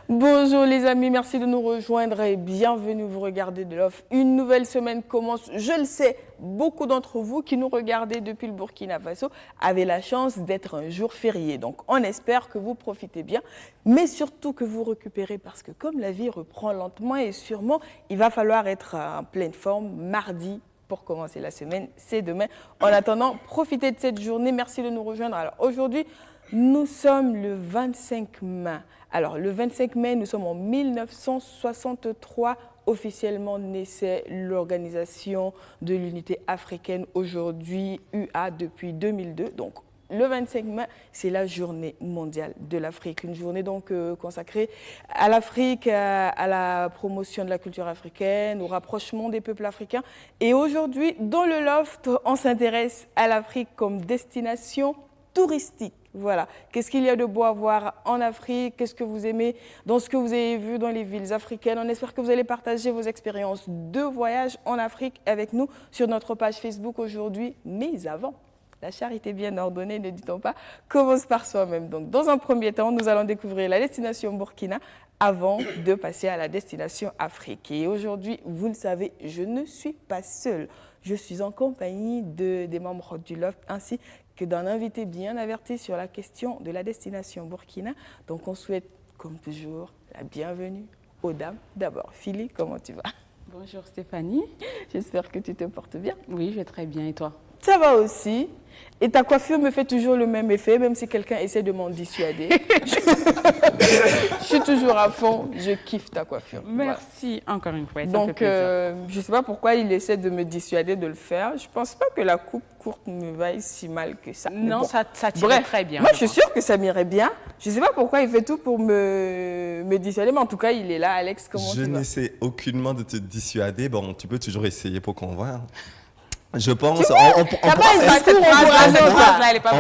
Bonjour les amis, merci de nous rejoindre et bienvenue, vous regardez de l'offre. Une nouvelle semaine commence, je le sais, beaucoup d'entre vous qui nous regardez depuis le Burkina Faso avaient la chance d'être un jour férié. Donc on espère que vous profitez bien, mais surtout que vous récupérez parce que comme la vie reprend lentement et sûrement, il va falloir être en pleine forme mardi. Pour commencer la semaine, c'est demain. En attendant, profitez de cette journée. Merci de nous rejoindre. Alors aujourd'hui, nous sommes le 25 mai. Alors le 25 mai, nous sommes en 1963. Officiellement naissait l'Organisation de l'Unité africaine, aujourd'hui UA depuis 2002. Donc le 25 mai, c'est la journée mondiale de l'Afrique. Une journée donc consacrée à l'Afrique, à la promotion de la culture africaine, au rapprochement des peuples africains. Et aujourd'hui, dans le Loft, on s'intéresse à l'Afrique comme destination touristique. Voilà. Qu'est-ce qu'il y a de beau à voir en Afrique? Qu'est-ce que vous aimez dans ce que vous avez vu dans les villes africaines? On espère que vous allez partager vos expériences de voyage en Afrique avec nous sur notre page Facebook aujourd'hui. Mais avant, la charité bien ordonnée, ne dit-on pas, commence par soi-même. Donc, dans un premier temps, nous allons découvrir la destination Burkina avant de passer à la destination Afrique. Et aujourd'hui, vous le savez, je ne suis pas seule. Je suis en compagnie des membres du Loft ainsi que d'un invité bien averti sur la question de la destination Burkina. Donc, on souhaite, comme toujours, la bienvenue aux dames. D'abord, Philly, comment tu vas? Bonjour Stéphanie. J'espère que tu te portes bien. Oui, je vais très bien. Et toi? Ça va aussi. Et ta coiffure me fait toujours le même effet, même si quelqu'un essaie de m'en dissuader. Je suis toujours à fond, je kiffe ta coiffure. Merci encore une fois, ça Donc, me fait plaisir. je ne sais pas pourquoi il essaie de me dissuader de le faire. Je ne pense pas que la coupe courte me vaille si mal que ça. Non, bon. ça t'irait très bien. Moi, je suis sûre que ça m'irait bien. Je ne sais pas pourquoi il fait tout pour me dissuader, mais en tout cas, il est là. Alex, comment tu vas? Je n'essaie aucunement de te dissuader. Bon, tu peux toujours essayer pour qu'on voit. Je pense on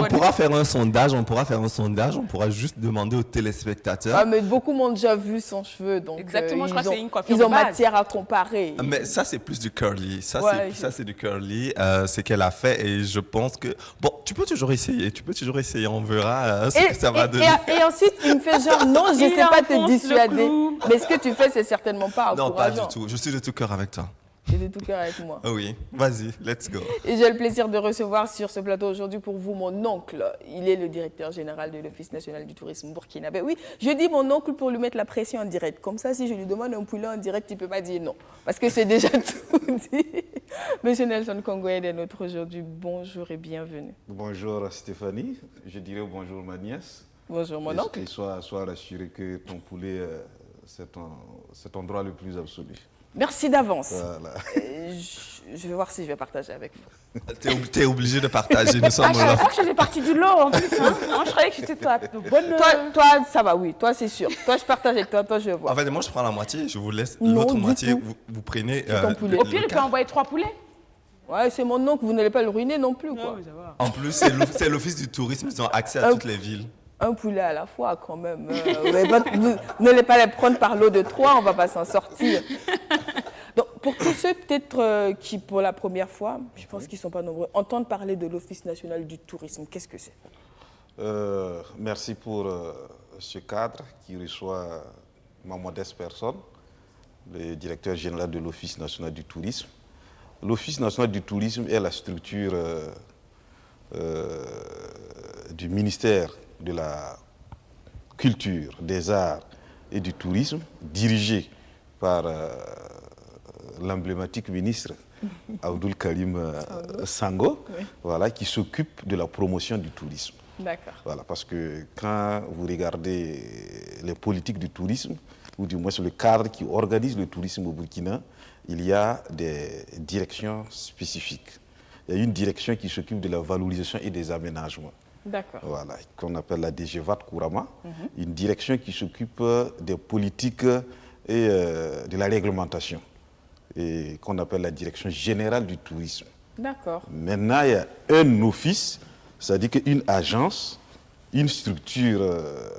pourra faire un sondage, on pourra juste demander aux téléspectateurs. Ah, mais beaucoup m'ont déjà vu sans cheveux, donc exactement, je crois que c'est une coiffure ils ont matière à comparer. Mais ça c'est plus du curly, ça c'est du curly, c'est qu'elle a fait et je pense que bon, tu peux toujours essayer, on verra ce que ça va donner. Et ensuite il me fait genre non, je ne sais pas te dissuader, mais ce que tu fais c'est certainement pas encourageant. Non, pas du tout, je suis de tout cœur avec toi. Et de tout cœur avec moi. Oui, vas-y, let's go. Et j'ai le plaisir de recevoir sur ce plateau aujourd'hui pour vous mon oncle. Il est le directeur général de l'Office national du tourisme burkinabé. Oui, je dis mon oncle pour lui mettre la pression en direct. Comme ça, si je lui demande un poulet en direct, il ne peut pas dire non. Parce que c'est déjà tout dit. Monsieur Nelson Kongoé est notre aujourd'hui. Bonjour et bienvenue. Bonjour Stéphanie. Je dirais bonjour ma nièce. Bonjour mon oncle. Et sois rassuré que ton poulet, c'est ton droit le plus absolu. Merci d'avance. Voilà. Je vais voir si je vais partager avec vous. T'es obligé de partager, nous sommes je savais pas que je faisais partie du lot en plus. Hein. Moi, je croyais que j'étais toi. Toi, ça va, oui. Toi, c'est sûr. Toi, je partage avec toi. Toi, je vais voir. En fait, moi, je prends la moitié, je vous laisse l'autre moitié. Vous prenez. Poulet. Au pire, il peut envoyer 3 poulets. Ouais, c'est mon oncle. Vous n'allez pas le ruiner non plus, quoi. En plus, c'est l'Office du tourisme. Ils ont accès à toutes les villes. Un poulet à la fois, quand même. Vous n'allez pas les prendre par lot de 3, on ne va pas s'en sortir. Donc, pour tous ceux peut-être qui, pour la première fois, je pense qu'ils ne sont pas nombreux, entendent parler de l'Office national du tourisme, qu'est-ce que c'est? Merci pour ce cadre qui reçoit ma modeste personne, le directeur général de l'Office national du tourisme. L'Office national du tourisme est la structure du ministère de la Culture, des Arts et du Tourisme, dirigée par l'emblématique ministre Abdoul Karim Sango, oui. Voilà, qui s'occupe de la promotion du tourisme. D'accord. Voilà, parce que quand vous regardez les politiques du tourisme, ou du moins le cadre qui organise le tourisme au Burkina, il y a des directions spécifiques. Il y a une direction qui s'occupe de la valorisation et des aménagements. D'accord. Voilà, qu'on appelle la DGVAT Kourama. Une direction qui s'occupe des politiques et de la réglementation, et qu'on appelle la direction générale du tourisme. D'accord. Maintenant, il y a un office, c'est-à-dire qu'une agence, une structure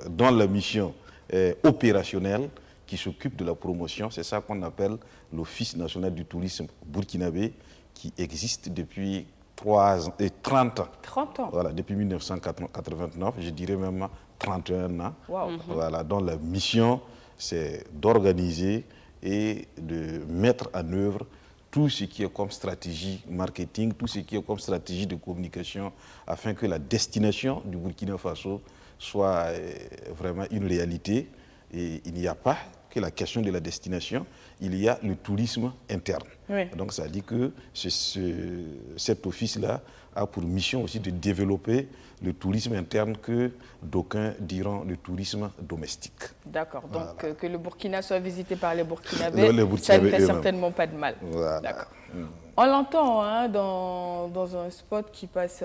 dont la mission est opérationnelle, qui s'occupe de la promotion. C'est ça qu'on appelle l'Office national du tourisme burkinabé, qui existe depuis 30 ans. 30 ans. Voilà, depuis 1989, je dirais même 31 ans. Wow. Voilà, dont la mission, c'est d'organiser et de mettre en œuvre tout ce qui est comme stratégie marketing, tout ce qui est comme stratégie de communication, afin que la destination du Burkina Faso soit vraiment une réalité. Et il n'y a pas que la question de la destination, il y a le tourisme interne. Oui. Donc ça dit que cet office-là a pour mission aussi de développer le tourisme interne que d'aucuns diront le tourisme domestique. D'accord, donc voilà. Que le Burkina soit visité par les Burkinabés, ça Burkinabés ne fait certainement pas de mal. Voilà. D'accord. On l'entend hein, dans un spot qui passe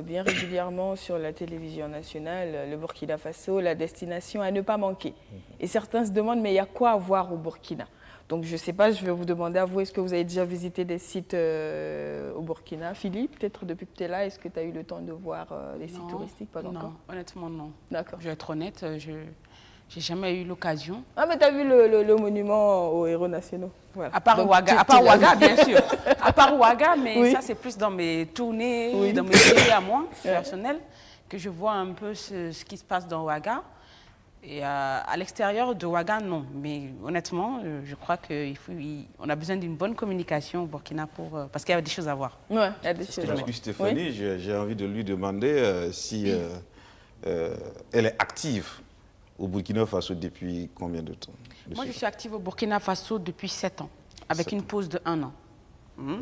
bien régulièrement sur la télévision nationale, le Burkina Faso, la destination à ne pas manquer. Et certains se demandent, mais il y a quoi à voir au Burkina? Donc je ne sais pas, je vais vous demander à vous, est-ce que vous avez déjà visité des sites au Burkina? Philippe, peut-être depuis que tu es là, est-ce que tu as eu le temps de voir les sites touristiques? Pas encore. Non, honnêtement non. D'accord. Je vais être honnête, je n'ai jamais eu l'occasion. Ah mais tu as vu le monument aux héros nationaux? Voilà. À part Ouaga, bien sûr. À part Ouaga, mais oui. Ça c'est plus dans mes tournées, oui. Dans mes séries à moi, personnelles, que je vois un peu ce qui se passe dans Ouaga. Et à l'extérieur de Ouaga, non. Mais honnêtement, je crois qu'on a besoin d'une bonne communication au Burkina parce qu'il y a des choses à voir. Oui, il y a des choses à voir. Stéphanie, oui. J'ai envie de lui demander si elle est active au Burkina Faso depuis combien de temps? Moi, je suis active au Burkina Faso depuis 7 ans, avec une pause de 1 an.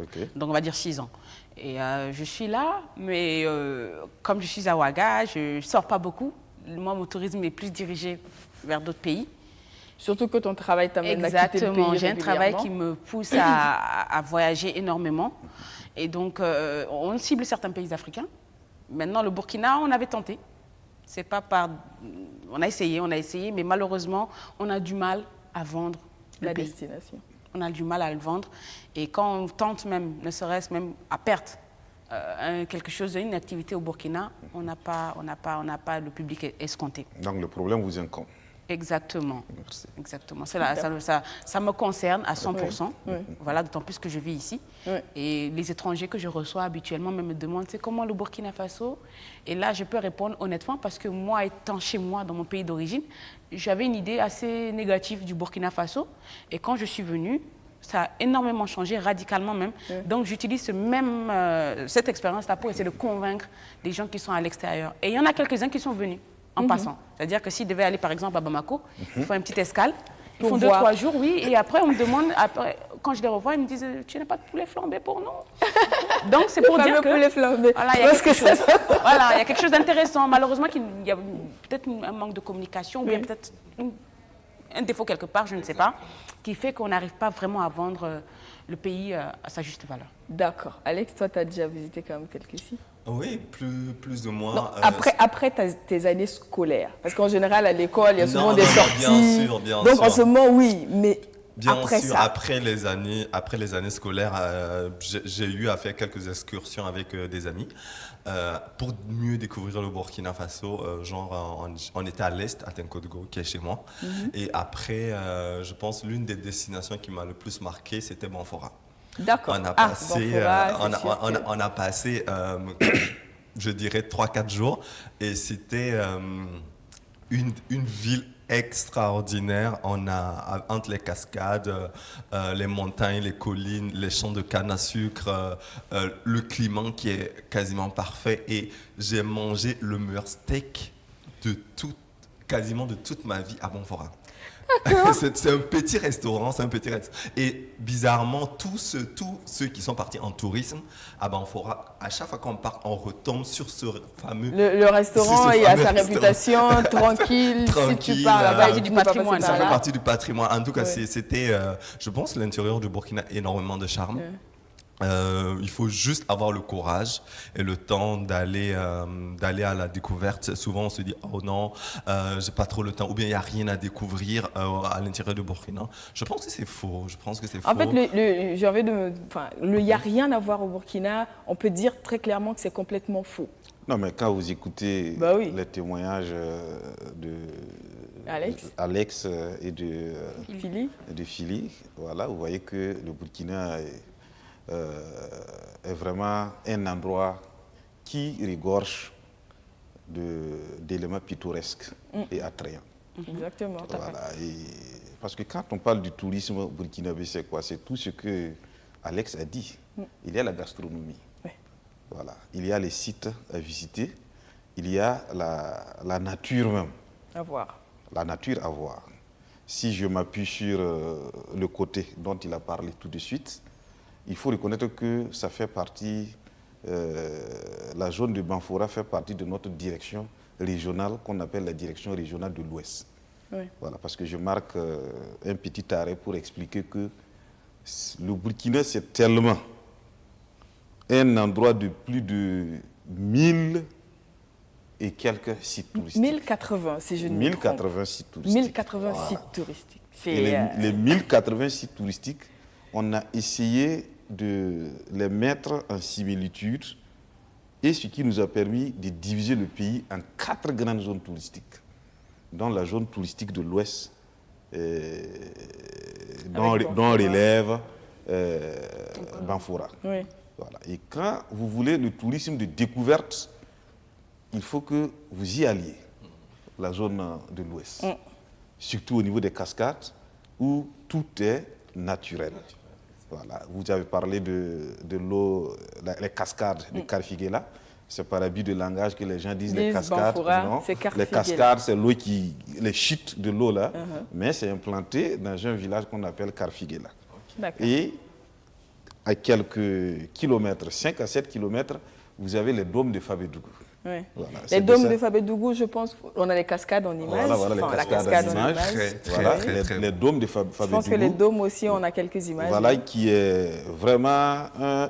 Okay. Donc, on va dire 6 ans. Et je suis là, mais comme je suis à Ouaga, je ne sors pas beaucoup. Moi, mon tourisme est plus dirigé vers d'autres pays. Surtout que ton travail t'amène à quitter le pays. Exactement, j'ai un travail qui me pousse à voyager énormément. Et donc, on cible certains pays africains. Maintenant, le Burkina, on avait tenté. C'est pas par... On a essayé, mais malheureusement, on a du mal à vendre la destination. On a du mal à le vendre. Et quand on tente même, ne serait-ce même à perte, quelque chose, une activité au Burkina, on n'a pas le public escompté. Donc le problème vous incombe. Exactement. Merci. Exactement. Ça me concerne à 100%. Oui. Voilà, d'autant plus que je vis ici. Oui. Et les étrangers que je reçois habituellement me demandent c'est comment le Burkina Faso. Et là, je peux répondre honnêtement parce que moi, étant chez moi, dans mon pays d'origine, j'avais une idée assez négative du Burkina Faso. Et quand je suis venue, ça a énormément changé, radicalement même. Oui. Donc, j'utilise cette expérience-là pour essayer de convaincre les gens qui sont à l'extérieur. Et il y en a quelques-uns qui sont venus en passant. C'est-à-dire que s'ils devaient aller, par exemple, à Bamako, ils font une petite escale, ils font 2-3 jours, oui, et après, on me demande, quand je les revois, ils me disent « Tu n'as pas de poulet flambé pour nous ?» Donc, c'est pour dire que... poulet flambé. Voilà, il y a quelque chose d'intéressant. Malheureusement, il y a peut-être un manque de communication, ou bien peut-être un défaut quelque part, je ne sais pas, qui fait qu'on n'arrive pas vraiment à vendre le pays à sa juste valeur. D'accord. Alex, toi, tu as déjà visité quand même quelques sites? Oui, plus ou moins. Non, après tes années scolaires. Parce qu'en général, à l'école, il y a souvent des sorties. Bien donc sûr. En ce moment, oui, mais bien après sûr, ça. Après les années scolaires, j'ai eu à faire quelques excursions avec des amis pour mieux découvrir le Burkina Faso. On était à l'est, à Tenkodgo, qui est chez moi. Et après, je pense l'une des destinations qui m'a le plus marqué, c'était Banfora. D'accord. On a passé, je dirais, 3-4 jours et c'était une ville extraordinaire. On a entre les cascades, les montagnes, les collines, les champs de canne à sucre, le climat qui est quasiment parfait et j'ai mangé le meilleur steak quasiment de toute ma vie à Banfora. C'est un petit restaurant, Et bizarrement, tous ceux qui sont partis en tourisme à Banfora, à chaque fois qu'on part, on retombe sur ce fameux... Le restaurant, il a sa réputation, tranquille. Si tu parles là-bas, du patrimoine. Ça fait partie du patrimoine. En tout cas, c'était, je pense, l'intérieur du Burkina, énormément de charme. Il faut juste avoir le courage et le temps d'aller à la découverte. Souvent, on se dit « Oh non, j'ai pas trop le temps » ou bien « Il n'y a rien à découvrir à l'intérieur du Burkina ». Je pense que c'est faux. En fait, il n'y a rien à voir au Burkina. On peut dire très clairement que c'est complètement faux. Non, mais quand vous écoutez les témoignages de Alex et de Philly, voilà, vous voyez que le Burkina est vraiment un endroit qui regorge d'éléments pittoresques et attrayants. Exactement. Voilà. Parce que quand on parle du tourisme burkinabé, c'est quoi? C'est tout ce que Alex a dit. Il y a la gastronomie. Oui. Voilà. Il y a les sites à visiter. Il y a la nature même. À voir. La nature à voir. Si je m'appuie sur le côté dont il a parlé tout de suite, il faut reconnaître que ça fait partie, la zone de Banfora fait partie de notre direction régionale qu'on appelle la direction régionale de l'Ouest. Oui. Voilà, parce que je marque un petit arrêt pour expliquer que le Burkina, c'est tellement un endroit de plus de 1000 et quelques sites touristiques. 1080, si je ne me trompe. 1080 sites touristiques. 1080 sites touristiques. Et les 1080 sites touristiques, on a essayé de les mettre en similitude, et ce qui nous a permis de diviser le pays en 4 grandes zones touristiques, dont la zone touristique de l'Ouest, dont relève Banfora. Oui. Voilà. Et quand vous voulez le tourisme de découverte, il faut que vous y alliez, la zone de l'Ouest. Surtout au niveau des cascades, où tout est naturel. Voilà. Vous avez parlé de l'eau, les cascades de Karfiguela. C'est par abus de langage que les gens disent les cascades. Banfora, non, les cascades, c'est l'eau les chutes de l'eau là, mais c'est implanté dans un village qu'on appelle Karfiguela. Et à quelques kilomètres, 5 à 7 kilomètres, vous avez les dômes de Fabédougou. Oui. Voilà, les dômes de Fabédougou, je pense, on a les cascades en image. Voilà, les cascades en image. Voilà, les dômes de Fabédougou. Je pense que les dômes aussi, on a quelques images. Voilà, qui est vraiment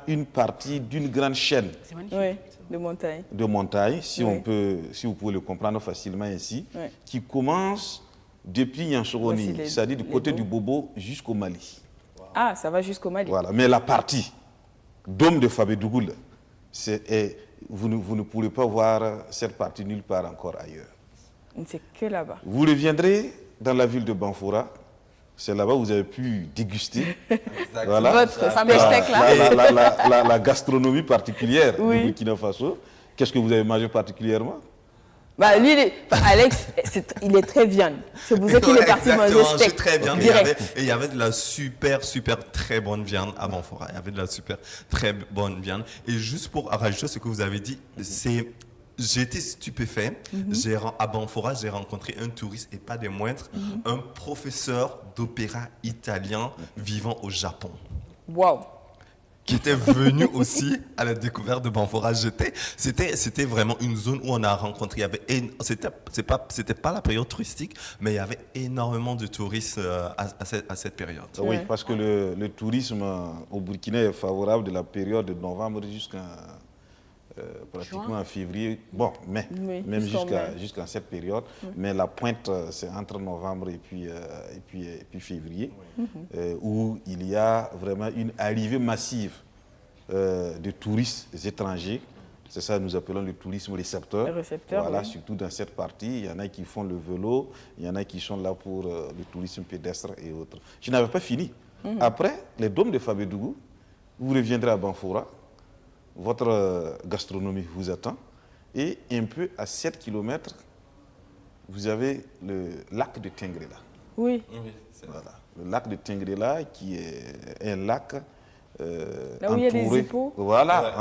une partie d'une grande chaîne. C'est magnifique. Oui, de montagne. De montagne, si vous pouvez le comprendre facilement ici, qui commence depuis Yanchoroni, c'est-à-dire du côté du Bobo jusqu'au Mali. Ah, ça va jusqu'au Mali. Voilà, mais la partie dôme de Fabédougou, vous ne pourrez pas voir cette partie nulle part encore ailleurs. C'est que là-bas. Vous reviendrez dans la ville de Banfora. C'est là-bas où vous avez pu déguster voilà, votre fameux steak là. la gastronomie particulière du Burkina Faso. Qu'est-ce que vous avez mangé particulièrement? Bah, lui, Alex, il est très viande. C'est pour ça qu'il est parti manger steak. Très bien. Direct. Et il y avait de la super très bonne viande à Banfora. Il y avait de la super très bonne viande. Et juste pour rajouter ce que vous avez dit, j'ai été stupéfait. À Banfora, j'ai rencontré un touriste, et pas des moindres, un professeur d'opéra italien vivant au Japon. Waouh! Qui était venu aussi à la découverte de Banfora. C'était vraiment une zone où on a rencontré. C'était pas la période touristique, mais il y avait énormément de touristes à cette période. Oui, parce que le tourisme au Burkina est favorable de la période de novembre jusqu'à pratiquement en février. Bon, mais même jusqu'à cette période. Mais la pointe, c'est entre novembre et puis février, où il y a vraiment une arrivée massive de touristes étrangers. C'est ça que nous appelons le tourisme récepteur. Voilà, surtout dans cette partie. Il y en a qui font le vélo, il y en a qui sont là pour le tourisme pédestre et autres. Je n'avais pas fini. Après, les dômes de Fabédougou, vous reviendrez à Banfora. Votre gastronomie vous attend. Et un peu à 7 km, vous avez le lac de Tengrela. Oui. Voilà. Le lac de Tengrela qui est un lac là où il y a des hippos. Voilà,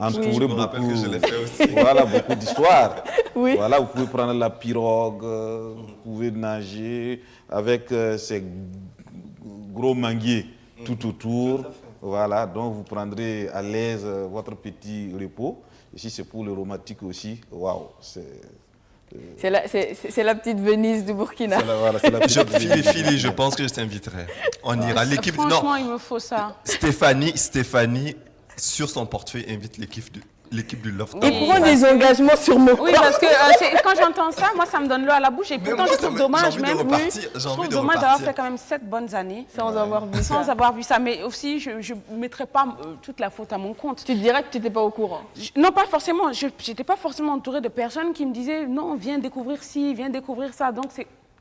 entouré beaucoup. Que je l'ai fait aussi. Voilà, beaucoup d'histoires. Oui. Voilà, vous pouvez prendre la pirogue, vous pouvez nager avec ces gros manguiers tout autour. Voilà, donc vous prendrez à l'aise votre petit repos. Ici, c'est pour le romantique aussi. Waouh, c'est la petite Venise du Burkina. Philly, je pense que je t'inviterai. On ira. L'équipe, franchement, il me faut ça. Stéphanie, sur son portefeuille, invite l'équipe du Love. Ils prennent des engagements sur nos corps. Oui, parce que quand j'entends ça, moi, ça me donne l'eau à la bouche. Et pourtant, je trouve dommage même. Je trouve dommage d'avoir fait quand même 7 bonnes années sans avoir vu ça. Mais aussi, je ne mettrais pas toute la faute à mon compte. Tu dirais que tu n'étais pas au courant? Non, pas forcément. Je n'étais pas forcément entourée de personnes qui me disaient non, viens découvrir ci, viens découvrir ça. Donc,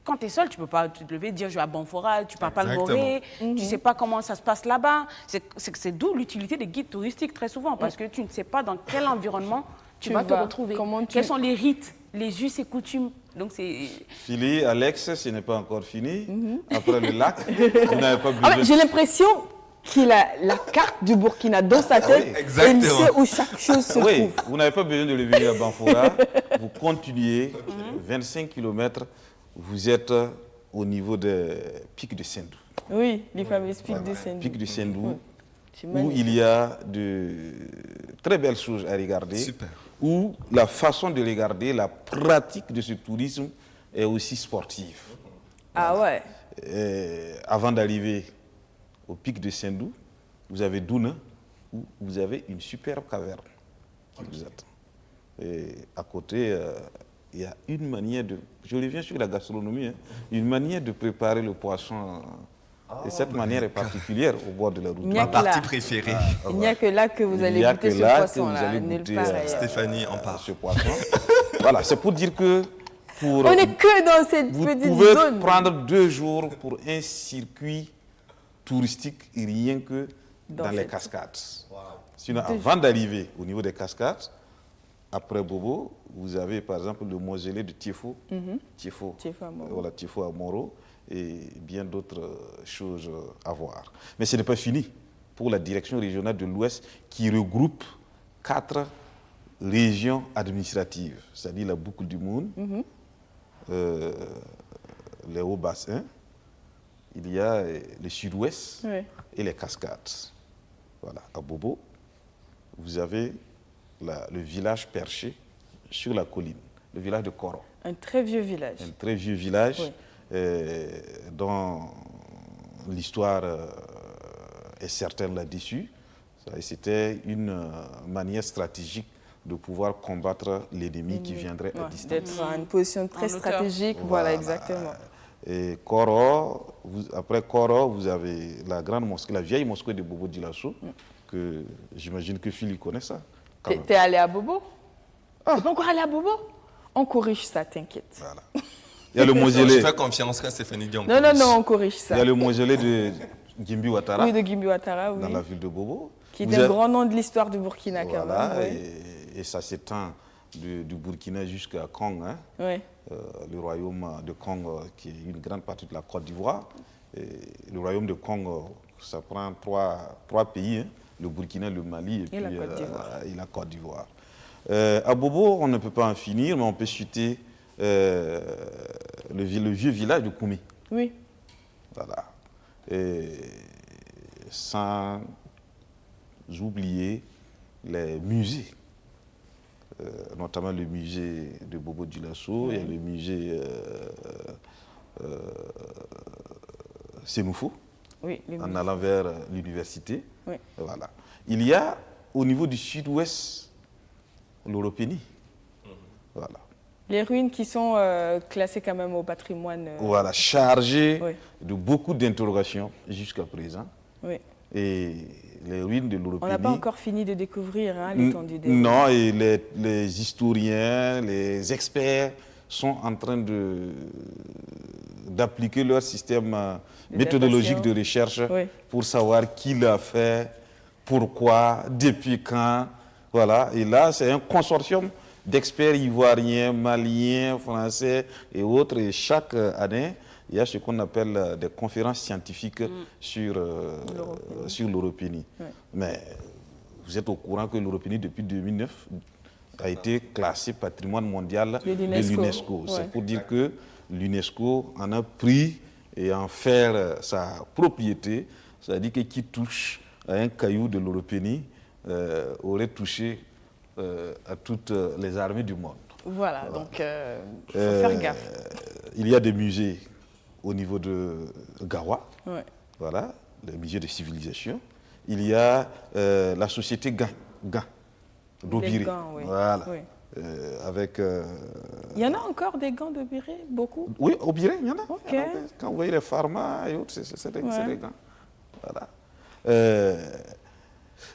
quand tu es seul, tu ne peux pas te lever et dire je vais à Banfora, tu ne parles pas le boré, tu ne sais pas comment ça se passe là-bas. C'est d'où l'utilité des guides touristiques très souvent, parce que tu ne sais pas dans quel environnement tu vas te retrouver. Quels sont les rites, les us et coutumes? Donc c'est... Philly, Alex, ce n'est pas encore fini. Après le lac, vous n'avez pas besoin... J'ai l'impression qu'il a la carte du Burkina dans sa tête et il sait où chaque chose se trouve. Vous n'avez pas besoin de le venir à Banfora. Vous continuez 25 km, vous êtes au niveau des pics de Sendou. Oui, les fameux pics de Sendou. Pics de Sendou, où il y a de très belles choses à regarder. Super. Où la façon de regarder, la pratique de ce tourisme est aussi sportive. Ah ouais. Avant d'arriver au pic de Sendou, vous avez Douna, où vous avez une superbe caverne qui vous attend. Et à côté, il y a une manière de... Je reviens sur la gastronomie, hein, une manière de préparer le poisson. Et cette manière est particulière au bord de la route. Ma partie préférée. Il n'y a que là que vous allez goûter ce poisson-là. Stéphanie en parle. Ce poisson. Voilà, c'est pour dire que... On n'est que dans cette petite zone. Vous pouvez prendre 2 jours pour un circuit touristique rien que dans les cascades. Wow. Sinon, avant d'arriver au niveau des cascades, après Bobo, vous avez par exemple le mausolée de Tiefo, Tiefo à Moro, et bien d'autres choses à voir. Mais ce n'est pas fini pour la direction régionale de l'Ouest qui regroupe 4 régions administratives, c'est-à-dire la boucle du Moun, les hauts bassins, il y a le sud-ouest et les cascades. Voilà, à Bobo, vous avez le village perché sur la colline, le village de Koro. Un très vieux village. Un très vieux village dont l'histoire est certaine là-dessus. C'était une manière stratégique de pouvoir combattre l'ennemi qui viendrait à distance. D'être à une position très stratégique, voilà exactement. Et Koro, après Koro, vous avez la grande mosquée, la vieille mosquée de Bobo Dioulasso, que j'imagine que Phil connaît ça. T'es allé à Bobo? T'es pas encore allé à Bobo? On corrige ça, t'inquiète. Voilà. Il y a le mausolée. Je fais confiance à Stéphanie Dion. Non, on corrige ça. Il y a le mausolée de Gimbi Ouattara. Oui, de Gimbi Ouattara, oui. Dans la ville de Bobo. Qui est un grand nom de l'histoire du Burkina, quand même. Et ça s'étend du Burkina jusqu'à Kong, hein. Le royaume de Kong, qui est une grande partie de la Côte d'Ivoire. Le royaume de Kong, ça prend trois pays, hein, le Burkina, le Mali et la Côte d'Ivoire. À Bobo, on ne peut pas en finir, mais on peut citer le vieux village de Koumé. Oui. Voilà. Et sans oublier les musées. Notamment le musée de Bobo Dioulasso, il y a le musée Sénoufo, en allant vers l'université. Oui. Voilà. Il y a au niveau du sud-ouest l'Europénie. Voilà. Les ruines qui sont classées quand même au patrimoine. Voilà, chargées de beaucoup d'interrogations jusqu'à présent. Oui. Et les ruines de l'Européenie... On n'a pas encore fini de découvrir l'étendue des ruines. Non, et les historiens, les experts sont en train d'appliquer leur système méthodologique de recherche pour savoir qui l'a fait, pourquoi, depuis quand. Voilà. Et là, c'est un consortium d'experts ivoiriens, maliens, français et autres. Et chaque année, il y a ce qu'on appelle des conférences scientifiques sur l'Européenie. Mais vous êtes au courant que l'Européenie, depuis 2009, a été classée patrimoine mondial de l'UNESCO. C'est pour dire que l'UNESCO en a pris et en fait sa propriété. C'est-à-dire que qui touche à un caillou de l'Européenie aurait touché à toutes les armées du monde. Voilà. Donc il faut faire gaffe. Il y a des musées au niveau de Gawa, voilà, le musée de civilisation. Il y a la société Gand d'Obiré. Voilà. Oui. Avec. Il y en a encore des gants d'Obiré, beaucoup? Oui, Obiré, il y en a. Okay. Quand vous voyez les pharma et autres, c'est des gants. Voilà.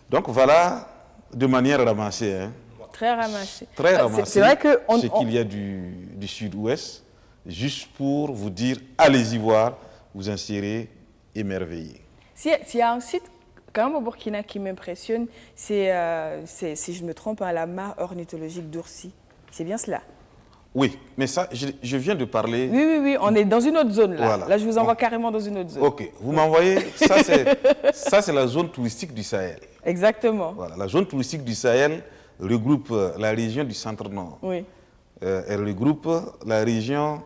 Donc voilà, de manière ramassée. Hein. Très ramassée. Très ramassée. C'est vrai que ce qu'il y a du sud-ouest, juste pour vous dire, allez-y voir, vous en serez émerveillés. S'il y a un site quand même au Burkina qui m'impressionne, c'est, si je me trompe, la mare ornithologique d'Oursi. C'est bien cela? Oui, mais ça, je viens de parler... Oui, on est dans une autre zone là. Voilà. Là, je vous envoie carrément dans une autre zone. Ok, vous m'envoyez, ça c'est la zone touristique du Sahel. Exactement. Voilà, la zone touristique du Sahel regroupe la région du centre-nord. Oui. Elle regroupe la région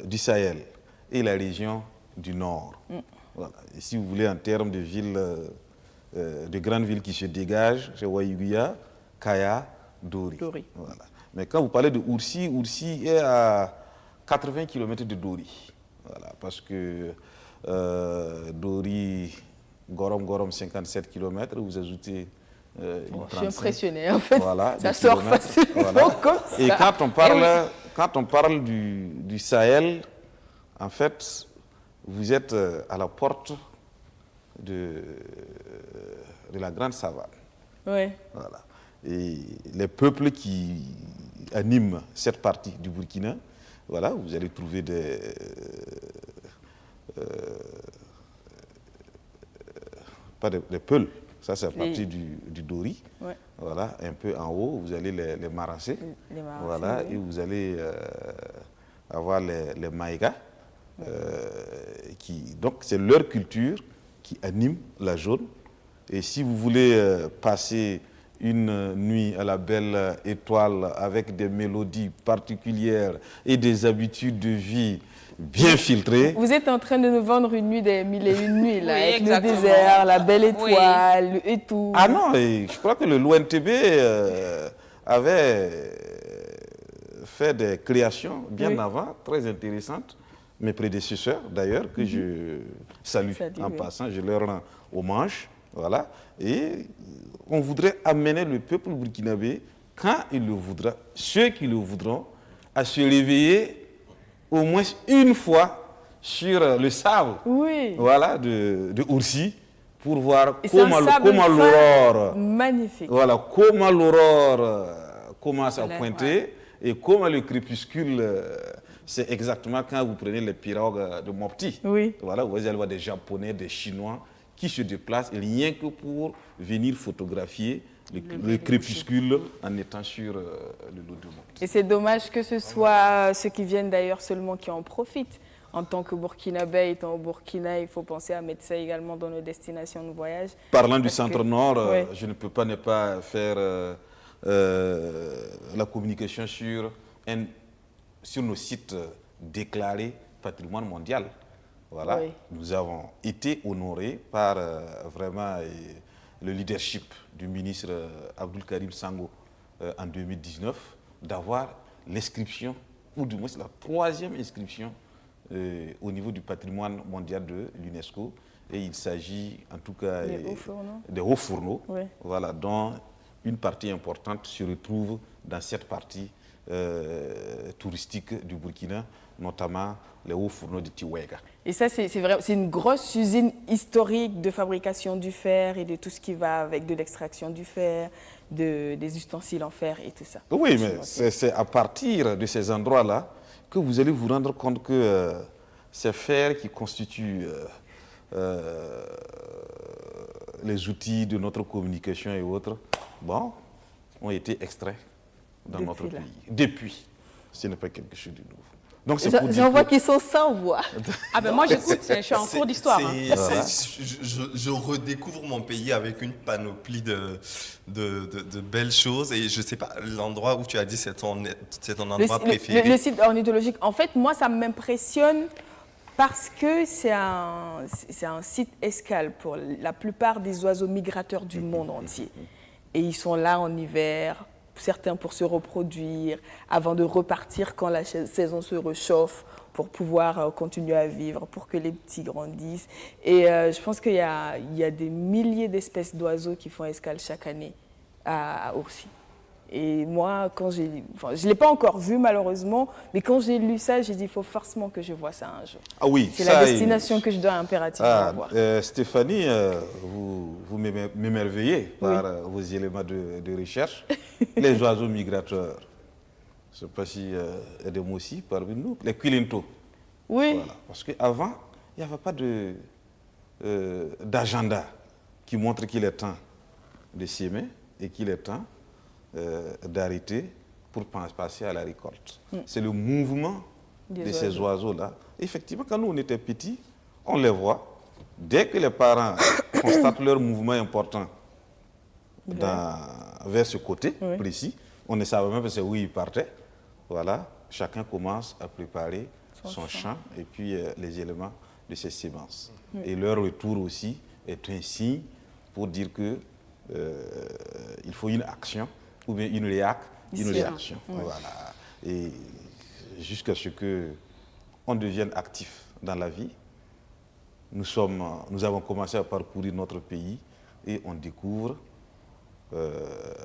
du Sahel et la région du nord. Voilà. Et si vous voulez, en termes de villes, de grandes villes qui se dégagent, c'est Ouaïguia, Kaya, Dori. Voilà. Mais quand vous parlez de Oursi, Oursi est à 80 km de Dori. Voilà, parce que Dori, Gorom, 57 km, vous ajoutez je suis impressionnée, en fait. Voilà, ça sort facilement comme ça. Et quand on parle du Sahel, en fait, vous êtes à la porte de la grande savane. Oui. Voilà. Et les peuples qui animent cette partie du Burkina, voilà, vous allez trouver des Peuls, ça c'est la partie du Dori. Ouais. Voilà, un peu en haut, vous allez les Marassés. Voilà, oui. Et vous allez avoir les Maïgas. Donc c'est leur culture qui anime la zone. Et si vous voulez passer une nuit à la belle étoile avec des mélodies particulières et des habitudes de vie bien filtrées. Vous êtes en train de nous vendre une nuit des mille et une nuits, là, oui, avec le désert, la belle étoile, oui. Et tout. Ah non, je crois que le l'ONTB avait fait des créations bien avant, très intéressantes. Mes prédécesseurs, d'ailleurs, que je salue en passant, je leur rends hommage. Voilà. Et on voudrait amener le peuple burkinabé, quand il le voudra, ceux qui le voudront, à se réveiller au moins une fois sur le sable, voilà, de Oursi, pour voir comment l'aurore, magnifique. Voilà, comment l'aurore commence à pointer et comment le crépuscule, c'est exactement quand vous prenez les pirogues de Mopti. Oui. Voilà, vous allez voir des Japonais, des Chinois qui se déplacent rien que pour venir photographier le crépuscule en étant sur le lot de Mopti. Et c'est dommage que ce soit ceux qui viennent d'ailleurs seulement qui en profitent. En tant que Burkinabé, étant au Burkina, il faut penser à mettre ça également dans nos destinations de voyage. Parlant du centre-nord, je ne peux pas ne pas faire la communication sur nos sites déclarés patrimoine mondial. Voilà. Oui. Nous avons été honorés par vraiment le leadership du ministre Abdoul Karim Sango en 2019 d'avoir l'inscription, ou du moins la 3e inscription au niveau du patrimoine mondial de l'UNESCO. Et il s'agit en tout cas des hauts fourneaux, oui. Voilà, dont une partie importante se retrouve dans cette partie touristique du Burkina, notamment les hauts fourneaux de Tiwega. Et ça, c'est une grosse usine historique de fabrication du fer et de tout ce qui va avec de l'extraction du fer, des ustensiles en fer et tout ça. Oui, mais c'est à partir de ces endroits-là que vous allez vous rendre compte que ces fers qui constituent les outils de notre communication et autres, ont été extraits dans notre pays. Depuis. Ce n'est pas quelque chose de nouveau. Donc j'en vois qu'ils sont sans voix. Ah ben moi j'écoute, je suis en cours d'histoire. Voilà. Je redécouvre mon pays avec une panoplie de belles choses et je ne sais pas, l'endroit où tu as dit c'est ton endroit préféré. Le site ornithologique, en fait, moi ça m'impressionne parce que c'est un site escale pour la plupart des oiseaux migrateurs du monde entier. Et ils sont là en hiver, certains pour se reproduire, avant de repartir quand la saison se réchauffe, pour pouvoir continuer à vivre, pour que les petits grandissent. Et je pense qu'il y a des milliers d'espèces d'oiseaux qui font escale chaque année à Oursi. Et moi, je ne l'ai pas encore vu malheureusement, mais quand j'ai lu ça, j'ai dit il faut forcément que je vois ça un jour. Ah oui, c'est la destination que je dois impérativement voir. Stéphanie, vous m'émerveillez par vos éléments de recherche. Les oiseaux migrateurs, je ne sais pas si il y a des mots aussi parmi nous, les quilintos. Oui. Voilà. Parce qu'avant, il n'y avait pas d'agenda qui montre qu'il est temps de s'aimer et qu'il est temps d'arrêter pour passer à la récolte. C'est le mouvement de ces oiseaux-là. Effectivement, quand nous on était petits, on les voit. Dès que les parents constatent leur mouvement important vers ce côté précis, on ne savait même pas c'est où ils partaient. Voilà, chacun commence à préparer son champ et puis les éléments de ses semences. Et leur retour aussi est un signe pour dire que il faut une action ou bien une réaction. Voilà. Et jusqu'à ce qu'on devienne actif dans la vie, nous avons commencé à parcourir notre pays et on découvre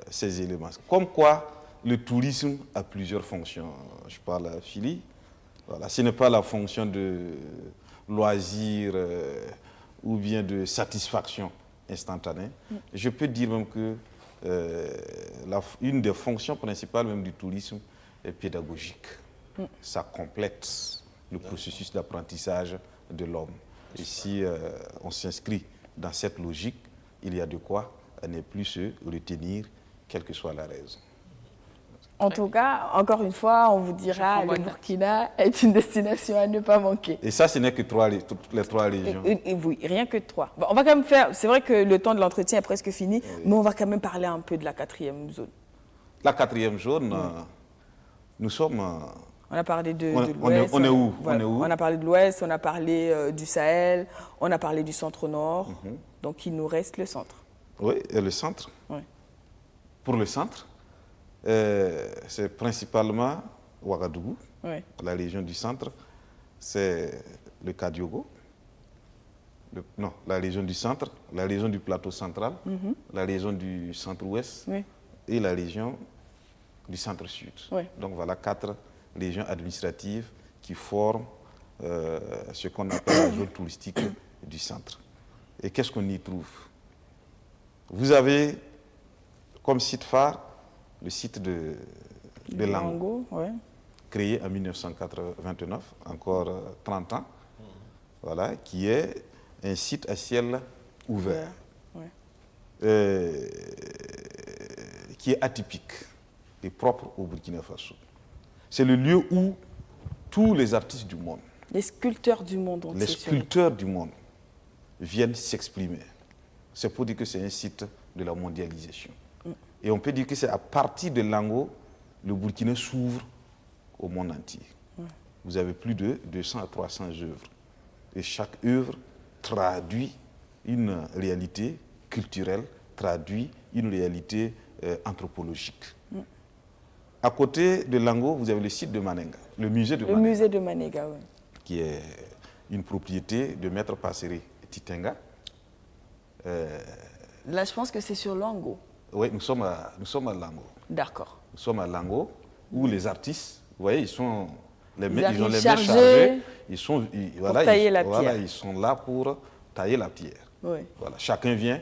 ces éléments. Comme quoi, le tourisme a plusieurs fonctions. Je parle à Philly. Voilà. Ce n'est pas la fonction de loisir ou bien de satisfaction instantanée. Je peux dire même que une des fonctions principales même du tourisme est pédagogique. Ça complète le processus d'apprentissage de l'homme. Et si on s'inscrit dans cette logique, il y a de quoi ne plus se retenir, quelle que soit la raison. En tout cas, encore une fois, on vous dira le Burkina est une destination à ne pas manquer. Et ça, ce n'est que les trois régions. Oui, rien que 3. Bon, on va quand même faire, c'est vrai que le temps de l'entretien est presque fini, mais on va quand même parler un peu de la 4e zone. La 4e zone, nous sommes... On a parlé de l'Ouest. On est où? On a parlé de l'Ouest, on a parlé du Sahel, on a parlé du centre-nord. Donc, il nous reste le centre. Oui, et le centre. Pour le centre, c'est principalement Ouagadougou, la région du centre. C'est le Kadiogo. La région du centre, la région du plateau central, la région du centre-ouest et la région du centre-sud. Donc, voilà 4 régions administratives qui forment ce qu'on appelle la zone touristique du centre. Et qu'est-ce qu'on y trouve? Vous avez comme site phare le site de Lango, créé en 1929, encore 30 ans, voilà, qui est un site à ciel ouvert, qui est atypique et propre au Burkina Faso. C'est le lieu où tous les artistes du monde, les sculpteurs du monde, viennent s'exprimer. C'est pour dire que c'est un site de la mondialisation. Et on peut dire que c'est à partir de Lango, le Burkina s'ouvre au monde entier. Vous avez plus de 200 à 300 œuvres. Et chaque œuvre traduit une réalité culturelle, traduit une réalité anthropologique. À côté de Lango, vous avez le site de Manenga, le musée de Manenga. Le musée de Manenga, oui. Qui est une propriété de Maître Passéré Titenga. Là, je pense que c'est sur Lango. Oui, nous sommes à Lango. D'accord. Nous sommes à Lango, où les artistes, vous voyez, ils ont les mains chargées. Ils sont là pour tailler la pierre. Voilà, chacun vient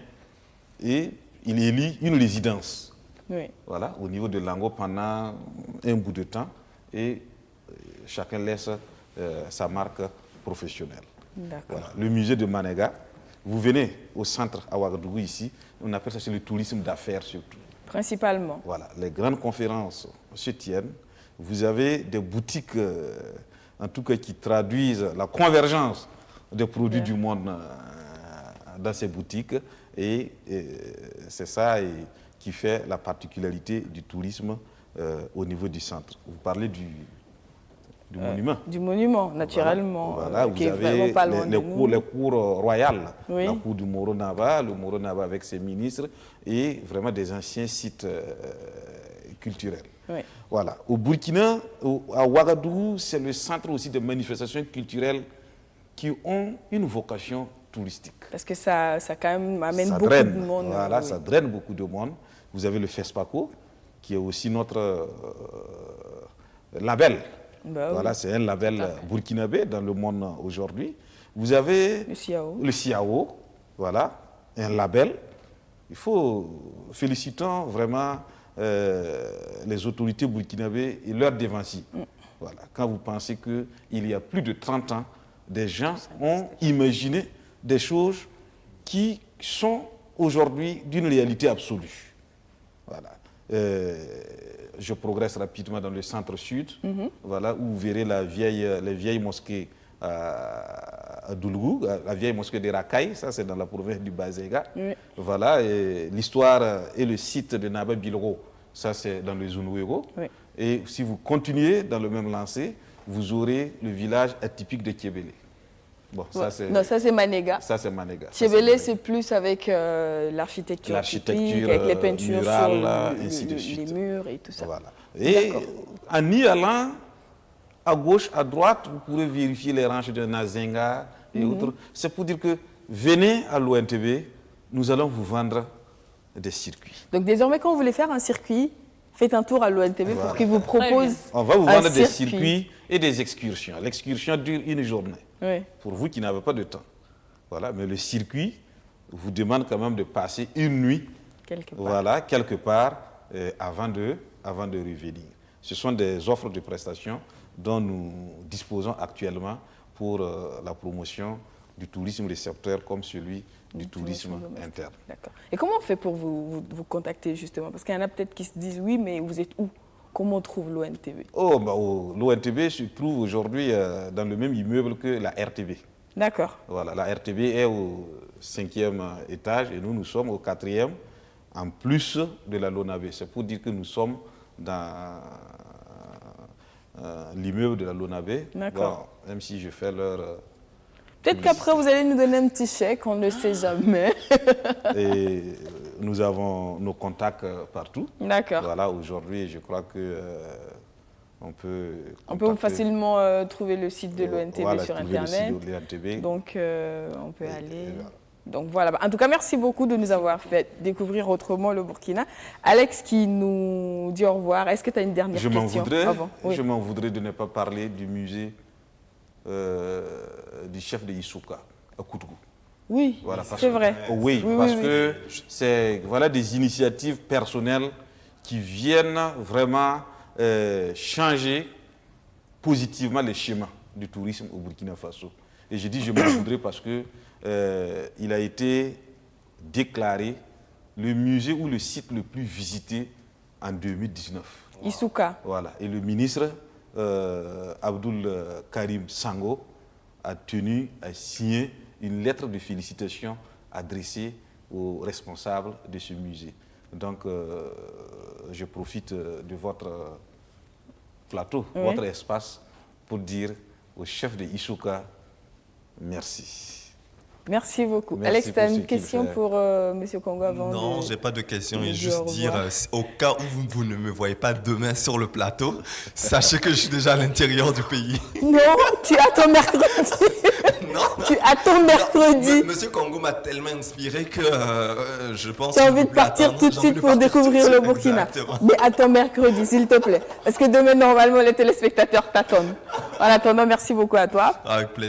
et il élit une résidence. Voilà, au niveau de Lango pendant un bout de temps et chacun laisse sa marque professionnelle. Voilà. Le musée de Manenga, vous venez au centre à Ouagadougou ici, on appelle ça le tourisme d'affaires surtout. Principalement. Voilà, les grandes conférences se tiennent. Vous avez des boutiques, en tout cas, qui traduisent la convergence des produits du monde dans ces boutiques. Et c'est ça qui fait la particularité du tourisme au niveau du centre. Vous parlez du monument. Du monument, naturellement. Voilà, vous avez les cours royales, la cour du Moro Naba, le Moro Naba avec ses ministres, et vraiment des anciens sites culturels. Voilà. Au Burkina, à Ouagadougou, c'est le centre aussi de manifestations culturelles qui ont une vocation touristique. Parce que ça quand même amène beaucoup de monde. Voilà, ça draine beaucoup de monde. Vous avez le FESPACO, qui est aussi notre label. Voilà, c'est un label burkinabé dans le monde aujourd'hui. Vous avez le CIAO, voilà, un label. Il faut féliciter vraiment les autorités burkinabées et leurs dévanciers. Voilà, quand vous pensez qu'il y a plus de 30 ans, des gens ont imaginé des choses qui sont aujourd'hui d'une réalité absolue. Voilà. Je progresse rapidement dans le centre-sud, voilà, où vous verrez les vieilles mosquées à Doulgou, la vieille mosquée de Rakai, ça c'est dans la province du Bazéga. Oui. Voilà, l'histoire et le site de Naba Bilro, ça c'est dans le Zunwego. Oui. Et si vous continuez dans le même lancé, vous aurez le village atypique de Tchébélé. Bon, ça c'est... Non, ça c'est Manega. Ça c'est Manega. Tchébélé, c'est plus avec l'architecture typique, avec les peintures murales, sur les murs et tout ça. Voilà. Et en y allant, à gauche, à droite, vous pourrez vérifier les ranches de Nazenga et autres. C'est pour dire que venez à l'ONTB, nous allons vous vendre des circuits. Donc désormais, quand vous voulez faire un circuit, faites un tour à l'ONTB pour qu'ils vous proposent. On va vous vendre des circuits et des excursions. L'excursion dure une journée. Oui. Pour vous qui n'avez pas de temps. Voilà. Mais le circuit vous demande quand même de passer une nuit quelque part avant de revenir. Ce sont des offres de prestations dont nous disposons actuellement pour la promotion du tourisme récepteur comme celui du tourisme interne. D'accord. Et comment on fait pour vous contacter justement? Parce qu'il y en a peut-être qui se disent oui, mais vous êtes où? Comment on trouve l'ONTB? L'ONTB se trouve aujourd'hui dans le même immeuble que la RTB. D'accord. Voilà, la RTB est au 5e étage et nous sommes au 4e, en plus de la LONAB. C'est pour dire que nous sommes dans l'immeuble de la LONAB. D'accord. Bon, même si je fais leur... Peut-être qu'après, vous allez nous donner un petit chèque, on ne sait jamais. Et nous avons nos contacts partout. D'accord. Voilà, aujourd'hui, je crois que on peut facilement trouver le site de l'ONTB sur Internet. Le site de l'ONTB. Donc, on peut aller... Donc voilà. En tout cas, merci beaucoup de nous avoir fait découvrir autrement le Burkina. Alex qui nous dit au revoir. Est-ce que tu as une dernière question avant? Je m'en voudrais de ne pas parler du musée du chef de Issouka à Koutougou. Oui, voilà, c'est vrai. Oui, parce que c'est des initiatives personnelles qui viennent vraiment changer positivement les schémas du tourisme au Burkina Faso. Et je dis je m'en voudrais parce que il a été déclaré le musée ou le site le plus visité en 2019. Issouka. Voilà. Et le ministre Abdoul Karim Sango a tenu à signer une lettre de félicitations adressée aux responsables de ce musée. Donc, je profite de votre plateau, votre espace, pour dire au chef de Issouka, merci. Merci beaucoup. Merci. Alex, tu as une question pour M. Congo avant? Non, je n'ai pas de question. Et juste dire, au cas où vous ne me voyez pas demain sur le plateau, sachez que je suis déjà à l'intérieur du pays. Non, tu attends mercredi. Non. Tu attends mercredi. Monsieur Congo m'a tellement inspiré que je pense... Tu as envie de partir tout de suite pour découvrir le Burkina. Exactement. Mais attends mercredi, s'il te plaît. Parce que demain, normalement, les téléspectateurs t'attendent. En attendant, merci beaucoup à toi.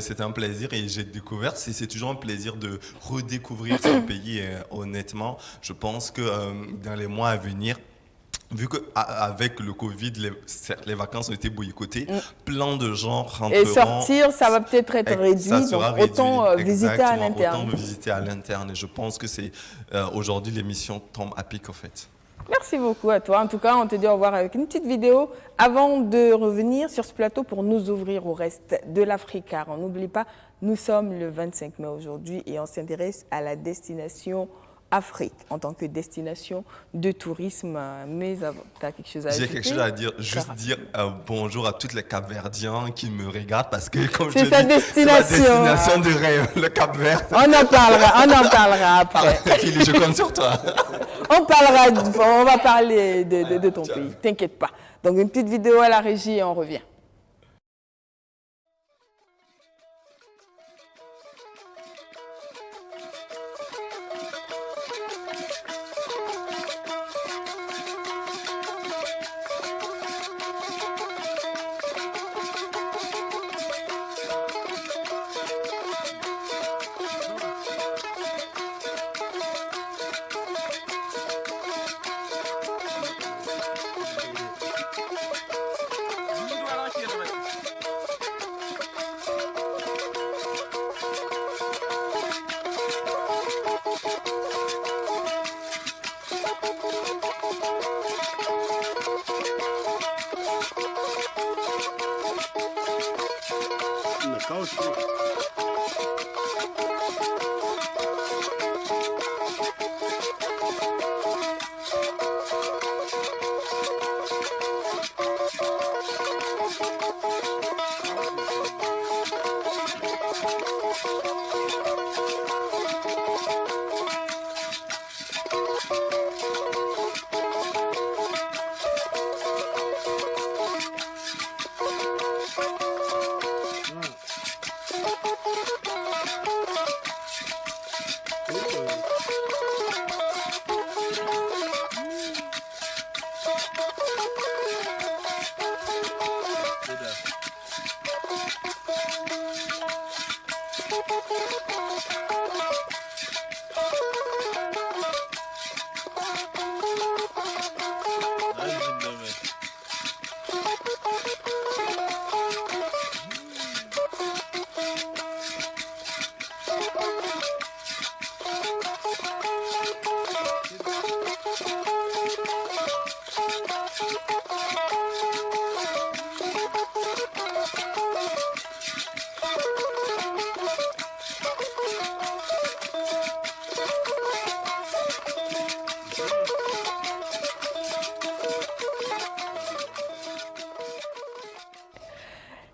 C'était un plaisir et j'ai découvert, c'est toujours un plaisir de redécouvrir ce pays. Et, honnêtement, je pense que dans les mois à venir, vu qu'avec le Covid, les vacances ont été boycottées, plein de gens rentreront. Et sortir, ça va peut-être être réduit, donc autant visiter à l'interne. Autant visiter à l'interne. Et je pense que c'est aujourd'hui, l'émission tombe à pic, en fait. Merci beaucoup à toi. En tout cas, on te dit au revoir avec une petite vidéo avant de revenir sur ce plateau pour nous ouvrir au reste de l'Afrique. Car on n'oublie pas, nous sommes le 25 mai aujourd'hui et on s'intéresse à la destination Afrique en tant que destination de tourisme. Mais avant, tu as quelque chose à ajouter? J'ai quelque chose à dire. Juste dire bonjour à toutes les Cap-Verdiens qui me regardent parce que, comme je dis, c'est sa destination de rêve, le Cap-Vert. On en parlera après. Philippe, je compte sur toi. On va parler de ton pays. T'inquiète pas. Donc, une petite vidéo à la régie et on revient.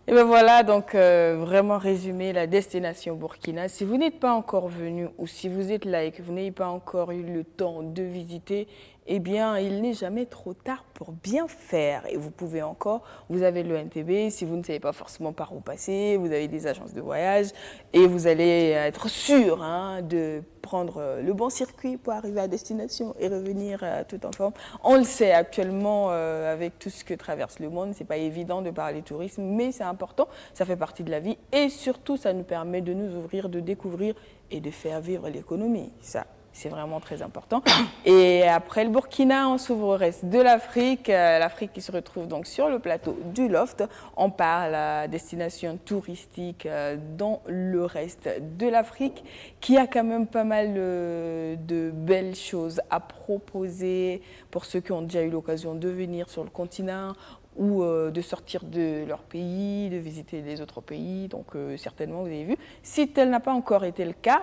Et bien voilà, donc vraiment résumé la destination Burkina. Si vous n'êtes pas encore venu ou si vous êtes là et que vous n'avez pas encore eu le temps de visiter, eh bien, il n'est jamais trop tard pour bien faire. Et vous pouvez encore, vous avez le NTB, si vous ne savez pas forcément par où passer, vous avez des agences de voyage et vous allez être sûr de prendre le bon circuit pour arriver à destination et revenir tout en forme. On le sait actuellement avec tout ce que traverse le monde, c'est pas évident de parler tourisme, mais c'est important, ça fait partie de la vie et surtout ça nous permet de nous ouvrir, de découvrir et de faire vivre l'économie. Ça, c'est vraiment très important. Et après le Burkina, on s'ouvre au reste de l'Afrique. L'Afrique qui se retrouve donc sur le plateau du Loft. On parle à destination touristique dans le reste de l'Afrique, qui a quand même pas mal de belles choses à proposer pour ceux qui ont déjà eu l'occasion de venir sur le continent ou de sortir de leur pays, de visiter les autres pays. Donc certainement, vous avez vu. Si tel n'a pas encore été le cas,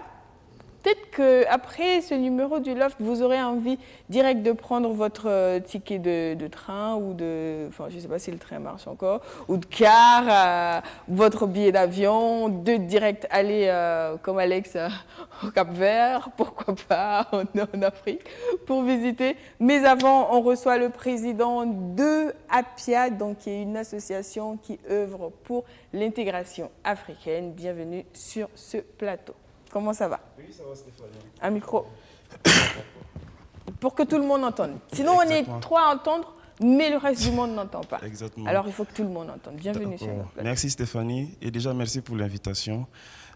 peut-être qu'après ce numéro du Loft, vous aurez envie direct de prendre votre ticket de train ou de... Enfin, je ne sais pas si le train marche encore, ou de car, votre billet d'avion, de direct aller, comme Alex, au Cap-Vert, pourquoi pas, en Afrique, pour visiter. Mais avant, on reçoit le président de APIA, donc qui est une association qui œuvre pour l'intégration africaine. Bienvenue sur ce plateau. Comment ça va? Oui, ça va, Stéphanie. Un micro. Pour que tout le monde entende. Sinon, Exactement. on est trois à entendre, mais le reste du monde n'entend pas. Exactement. Alors, il faut que tout le monde entende. Bienvenue sur notre plateau. Merci Stéphanie, et déjà merci pour l'invitation.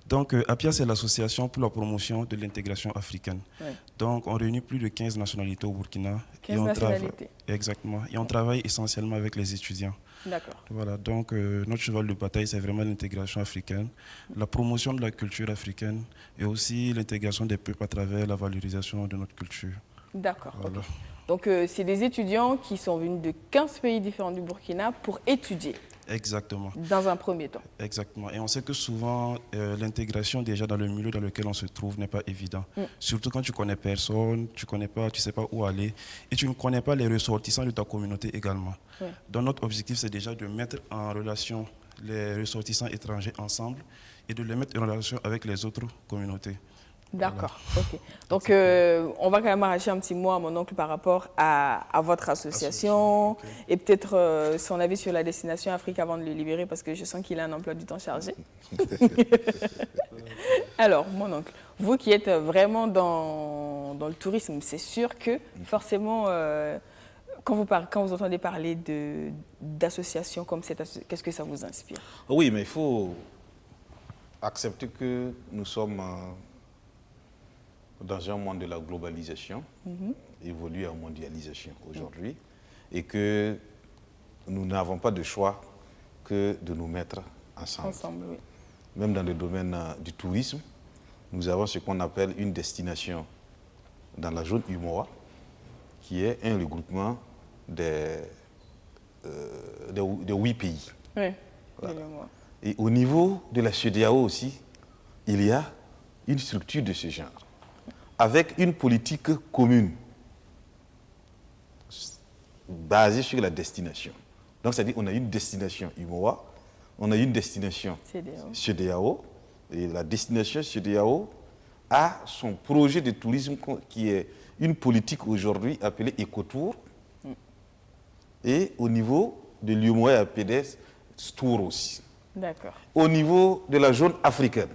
Donc, APIA, c'est l'association pour la promotion de l'intégration africaine. Ouais. Donc, on réunit plus de 15 nationalités au Burkina. 15 nationalités. Exactement. Et on travaille essentiellement avec les étudiants. D'accord. Voilà, donc notre cheval de bataille, c'est vraiment l'intégration africaine, la promotion de la culture africaine et aussi l'intégration des peuples à travers la valorisation de notre culture. D'accord. Voilà. Okay. Donc, c'est des étudiants qui sont venus de 15 pays différents du Burkina pour étudier. Exactement. Dans un premier temps. Exactement. Et on sait que souvent, l'intégration déjà dans le milieu dans lequel on se trouve n'est pas évident. Surtout quand tu connais personne, tu sais pas où aller et tu ne connais pas les ressortissants de ta communauté également. Donc notre objectif, c'est déjà de mettre en relation les ressortissants étrangers ensemble et de les mettre en relation avec les autres communautés. D'accord, voilà. Ok. Donc, on va quand même arracher un petit mot à mon oncle par rapport à votre association okay. Et peut-être son avis sur la destination Afrique avant de le libérer parce que je sens qu'il a un emploi du temps chargé. Alors, mon oncle, vous qui êtes vraiment dans le tourisme, c'est sûr que forcément, quand vous entendez parler d'associations comme cette, qu'est-ce que ça vous inspire? Oui, mais il faut accepter que nous sommes dans un monde de la globalisation, évolue en mondialisation aujourd'hui, et que nous n'avons pas de choix que de nous mettre ensemble. Oui. Même dans le domaine du tourisme, nous avons ce qu'on appelle une destination dans la zone UMOA, qui est un regroupement de 8 pays. Oui, voilà. Et au niveau de la CEDEAO aussi, il y a une structure de ce genre, avec une politique commune, basée sur la destination. Donc, c'est-à-dire qu'on a une destination UMOA, on a une destination CEDEAO, et la destination CEDEAO a son projet de tourisme qui est une politique aujourd'hui appelée Ecotour, et au niveau de l'UMOA et APDS, Tour aussi. D'accord. Au niveau de la zone africaine,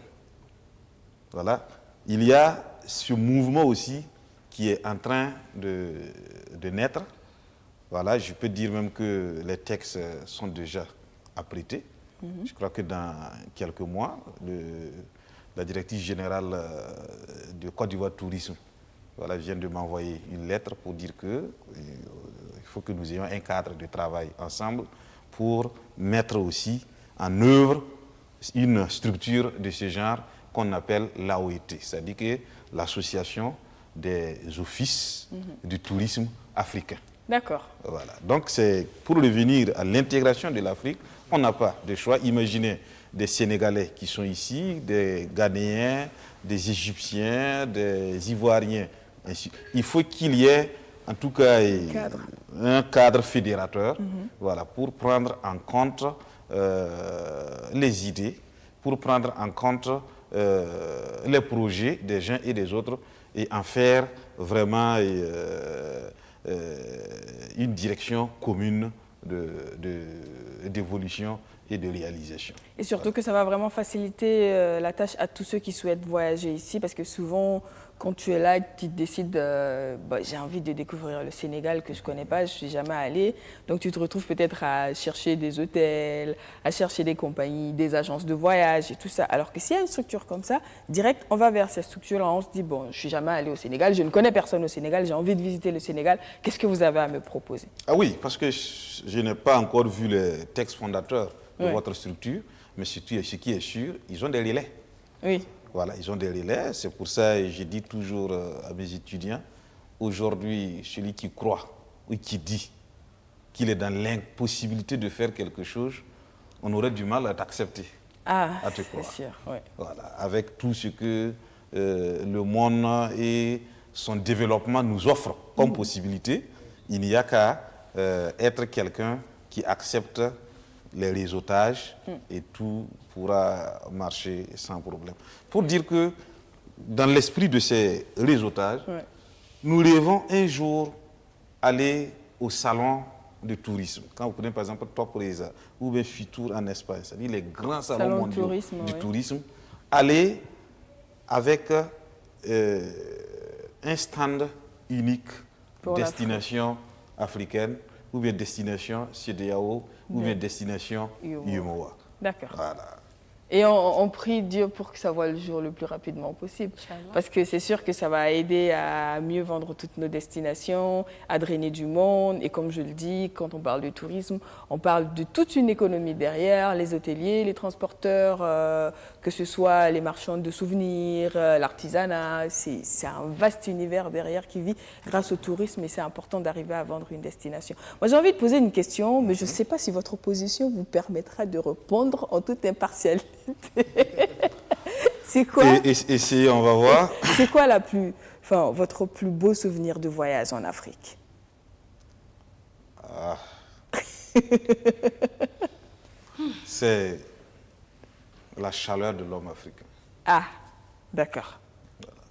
voilà, il y a ce mouvement aussi qui est en train de naître. Voilà, je peux dire même que les textes sont déjà apprêtés. Je crois que dans quelques mois, la directrice générale de Côte d'Ivoire Tourisme vient de m'envoyer une lettre pour dire qu'il faut que nous ayons un cadre de travail ensemble pour mettre aussi en œuvre une structure de ce genre qu'on appelle l'AOET, c'est-à-dire que l'association des offices du tourisme africain. D'accord. Voilà. Donc c'est pour revenir à l'intégration de l'Afrique, on n'a pas de choix. Imaginez des Sénégalais qui sont ici, des Ghanéens, des Égyptiens, des Ivoiriens. Il faut qu'il y ait en tout cas un cadre fédérateur, voilà, pour prendre en compte les idées, pour prendre en compte les projets des uns et des autres et en faire vraiment une direction commune d'évolution et de réalisation. Et surtout que ça va vraiment faciliter la tâche à tous ceux qui souhaitent voyager ici, parce que souvent, quand tu es là, tu décides, j'ai envie de découvrir le Sénégal que je ne connais pas, je ne suis jamais allée. Donc tu te retrouves peut-être à chercher des hôtels, à chercher des compagnies, des agences de voyage et tout ça. Alors que s'il y a une structure comme ça, direct, on va vers cette structure-là, on se dit, bon, je ne suis jamais allé au Sénégal, je ne connais personne au Sénégal, j'ai envie de visiter le Sénégal, qu'est-ce que vous avez à me proposer? Ah oui, parce que je n'ai pas encore vu les textes fondateurs de votre structure, mais ce qui est sûr, ils ont des relais. Oui. Voilà, ils ont des relais. C'est pour ça que je dis toujours à mes étudiants, aujourd'hui, celui qui croit ou qui dit qu'il est dans l'impossibilité de faire quelque chose, on aurait du mal à t'accepter, à te croire. C'est sûr, oui. Voilà, avec tout ce que le monde et son développement nous offrent comme possibilité, il n'y a qu'à être quelqu'un qui accepte les réseautages et tout pourra marcher sans problème. Pour dire que dans l'esprit de ces réseautages, nous rêvons un jour aller au salon de tourisme. Quand vous prenez par exemple Top Reza ou bien Fitur en Espagne, c'est-à-dire les grands salons mondiaux du tourisme, aller avec un stand unique, pour destination africaine, ou bien destination CEDEAO, ou bien destination UMOA. D'accord. Voilà. Et on prie Dieu pour que ça voie le jour le plus rapidement possible. Parce que c'est sûr que ça va aider à mieux vendre toutes nos destinations, à drainer du monde. Et comme je le dis, quand on parle de tourisme, on parle de toute une économie derrière, les hôteliers, les transporteurs, que ce soit les marchands de souvenirs, l'artisanat. C'est un vaste univers derrière qui vit grâce au tourisme et c'est important d'arriver à vendre une destination. Moi, j'ai envie de poser une question, mais je ne sais pas si votre position vous permettra de répondre en toute impartialité. C'est quoi? Et on va voir. C'est quoi votre plus beau souvenir de voyage en Afrique? C'est la chaleur de l'homme africain. Ah, d'accord. Voilà.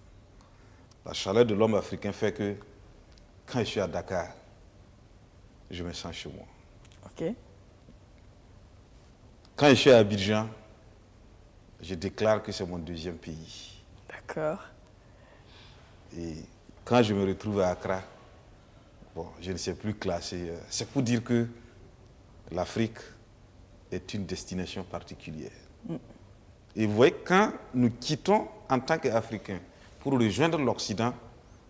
La chaleur de l'homme africain fait que quand je suis à Dakar, je me sens chez moi. Ok. Quand je suis à Abidjan, je déclare que c'est mon deuxième pays. D'accord. Et quand je me retrouve à Accra, je ne sais plus classer. C'est pour dire que l'Afrique est une destination particulière. Et vous voyez, quand nous quittons en tant qu'Africains pour rejoindre l'Occident,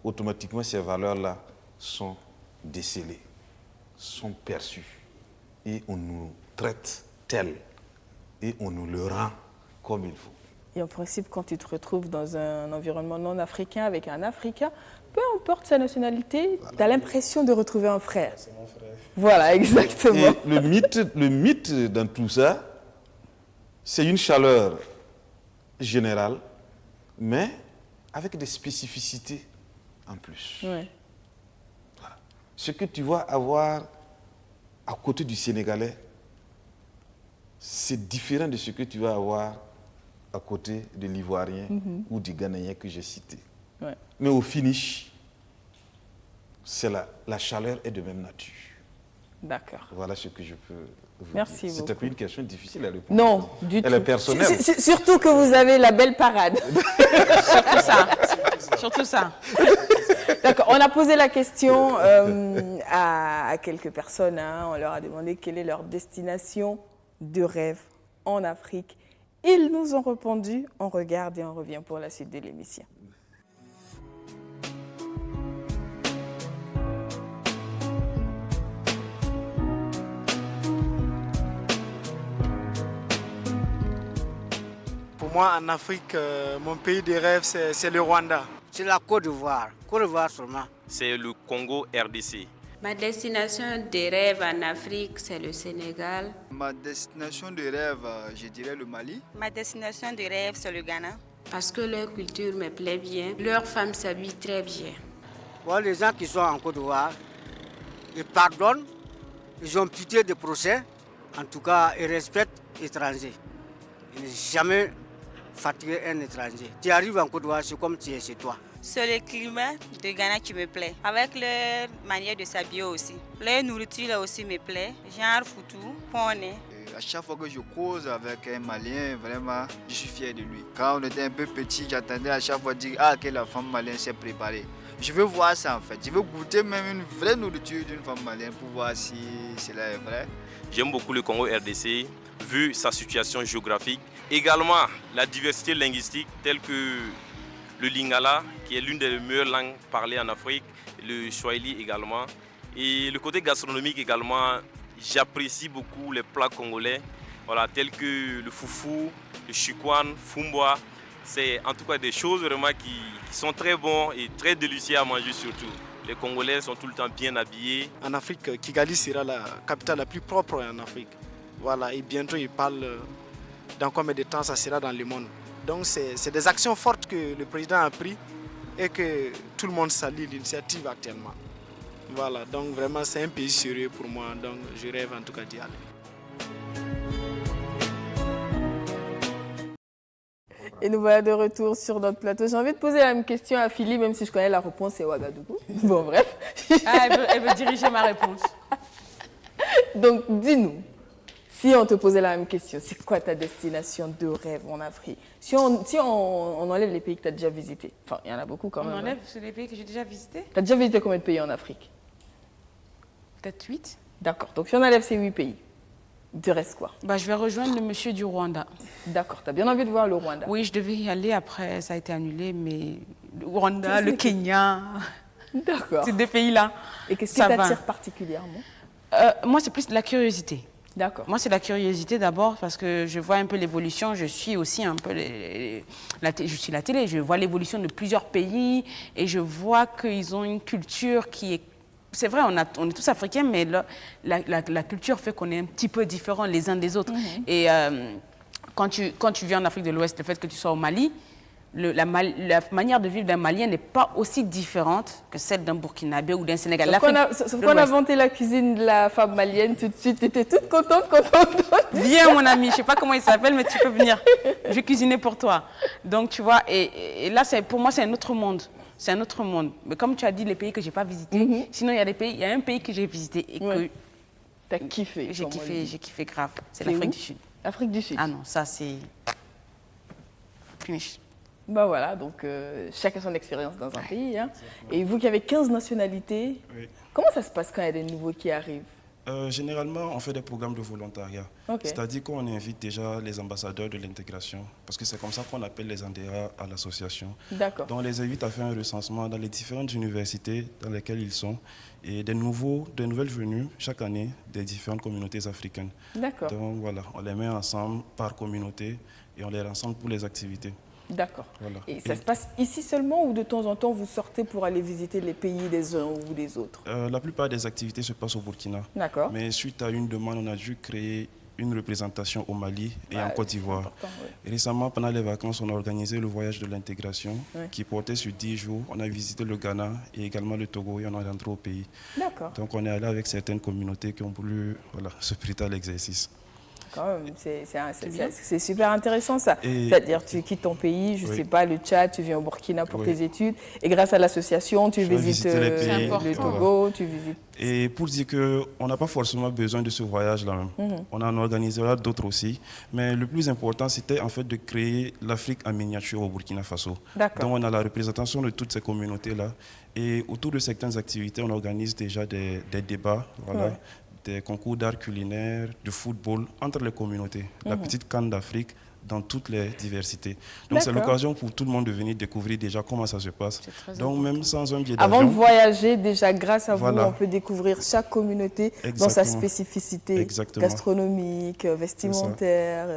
automatiquement ces valeurs-là sont décelées, sont perçues. Et on nous traite tels et on nous le rend comme il faut. Et en principe, quand tu te retrouves dans un environnement non africain avec un Africain, peu importe sa nationalité, tu as l'impression de retrouver un frère. C'est mon frère. Voilà, exactement. Et le mythe dans tout ça, c'est une chaleur générale, mais avec des spécificités en plus. Ouais. Voilà. Ce que tu vas avoir à côté du Sénégalais, c'est différent de ce que tu vas avoir à côté de l'Ivoirien ou du Ghanéen que j'ai cité. Ouais. Mais au finish, c'est la chaleur est de même nature. D'accord. Voilà ce que je peux vous Merci dire. beaucoup. C'était une question difficile à répondre. Non, du tout. Elle est personnelle. Surtout que vous avez la belle parade. Surtout ça. Surtout ça. D'accord. On a posé la question à quelques personnes. Hein. On leur a demandé quelle est leur destination de rêve en Afrique. Ils nous ont répondu. On regarde et on revient pour la suite de l'émission. Pour moi, en Afrique, mon pays de rêve, c'est le Rwanda. C'est la Côte d'Ivoire. Côte d'Ivoire seulement. C'est le Congo RDC. Ma destination de rêve en Afrique, c'est le Sénégal. Ma destination de rêve, je dirais le Mali. Ma destination de rêve, c'est le Ghana. Parce que leur culture me plaît bien, leurs femmes s'habillent très bien. Bon, les gens qui sont en Côte d'Ivoire, ils pardonnent, ils ont pitié des procès. En tout cas, ils respectent les étrangers. Ils n'ont jamais fatigué un étranger. Tu arrives en Côte d'Ivoire, c'est comme tu es chez toi. C'est le climat de Ghana qui me plaît, avec leur manière de s'habiller aussi. Leur nourriture aussi me plaît, genre foutou, poney. À chaque fois que je cause avec un Malien, vraiment, je suis fier de lui. Quand on était un peu petit, j'attendais à chaque fois dire que la femme malienne s'est préparée. Je veux voir ça en fait. Je veux goûter même une vraie nourriture d'une femme malienne pour voir si cela est vrai. J'aime beaucoup le Congo RDC, vu sa situation géographique. Également, la diversité linguistique, telle que le Lingala, qui est l'une des meilleures langues parlées en Afrique, le Swahili également. Et le côté gastronomique également, j'apprécie beaucoup les plats congolais, voilà, tels que le foufou, le chikwan, fumbwa. C'est en tout cas des choses vraiment qui sont très bons et très délicieux à manger surtout. Les Congolais sont tout le temps bien habillés. En Afrique, Kigali sera la capitale la plus propre en Afrique. Voilà, et bientôt, ils parlent dans combien de temps ça sera dans le monde. Donc, c'est des actions fortes que le président a prises et que tout le monde salue l'initiative actuellement. Voilà, donc vraiment, c'est un pays sérieux pour moi. Donc, je rêve en tout cas d'y aller. Et nous voilà de retour sur notre plateau. J'ai envie de poser la même question à Philippe, même si je connais la réponse, c'est Ouagadougou. Bon, bref. Ah, elle veut diriger ma réponse. Donc, dis-nous, si on te posait la même question, c'est quoi ta destination de rêve en Afrique? Si on enlève les pays que tu as déjà visités, enfin, il y en a beaucoup quand même. On enlève les pays que j'ai déjà visités? Tu as déjà visité combien de pays en Afrique? Peut-être 8. D'accord, donc si on enlève ces 8 pays, il te reste quoi? Bah, je vais rejoindre le monsieur du Rwanda. D'accord, tu as bien envie de voir le Rwanda? Oui, je devais y aller, après ça a été annulé, mais le Rwanda, le Kenya, d'accord, ces deux pays-là. Et qu'est-ce qui t'attire particulièrement? Moi, c'est plus de la curiosité. D'accord. Moi, c'est la curiosité d'abord parce que je vois un peu l'évolution. Je suis aussi un peu je suis la télé. Je vois l'évolution de plusieurs pays et je vois qu'ils ont une culture qui est... C'est vrai, on est tous africains, mais la culture fait qu'on est un petit peu différents les uns des autres. Et quand tu viens en Afrique de l'Ouest, le fait que tu sois au Mali, la manière de vivre d'un Malien n'est pas aussi différente que celle d'un Burkinabé ou d'un Sénégalais. Sauf qu'on a inventé la cuisine de la femme malienne tout de suite. Tu étais toute contente. Viens, mon ami, je ne sais pas comment il s'appelle, mais tu peux venir. Je vais cuisiner pour toi. Donc, tu vois, et là, pour moi, c'est un autre monde. C'est un autre monde. Mais comme tu as dit, les pays que je n'ai pas visités, sinon, il y a un pays que j'ai visité et que... Tu as kiffé. J'ai kiffé grave. C'est l'Afrique du Sud. L'Afrique du Sud. Ah non, ça, c'est... Finish. Ben voilà, donc chacun son expérience dans un pays. Hein. Et vous qui avez 15 nationalités, comment ça se passe quand il y a des nouveaux qui arrivent? Généralement, on fait des programmes de volontariat. Okay. C'est-à-dire qu'on invite déjà les ambassadeurs de l'intégration, parce que c'est comme ça qu'on appelle les Andera à l'association. D'accord. Donc on les invite à faire un recensement dans les différentes universités dans lesquelles ils sont et des nouvelles venues chaque année des différentes communautés africaines. D'accord. Donc voilà, on les met ensemble par communauté et on les rassemble pour les activités. D'accord. Voilà. Et ça se passe ici seulement ou de temps en temps vous sortez pour aller visiter les pays des uns ou des autres? La plupart des activités se passent au Burkina. D'accord. Mais suite à une demande, on a dû créer une représentation au Mali et en Côte d'Ivoire. Récemment, pendant les vacances, on a organisé le voyage de l'intégration qui portait sur 10 jours. On a visité le Ghana et également le Togo et on est rentré au pays. Donc on est allé avec certaines communautés qui ont voulu se prêter à l'exercice. C'est super intéressant ça. C'est-à-dire tu quittes ton pays, je ne sais pas, le Tchad, tu viens au Burkina pour tes études et grâce à l'association, tu visites le Togo, tu visites... Et pour dire qu'on n'a pas forcément besoin de ce voyage-là même. On en organisera d'autres aussi. Mais le plus important, c'était en fait de créer l'Afrique en miniature au Burkina Faso. Donc on a la représentation de toutes ces communautés-là. Et autour de certaines activités, on organise déjà des débats, des concours d'art culinaire, de football entre les communautés. La petite canne d'Afrique dans toutes les diversités. Donc c'est l'occasion pour tout le monde de venir découvrir déjà comment ça se passe. Donc même sans un billet d'avion... Avant de voyager, déjà grâce à vous, on peut découvrir chaque communauté dans sa spécificité gastronomique, vestimentaire,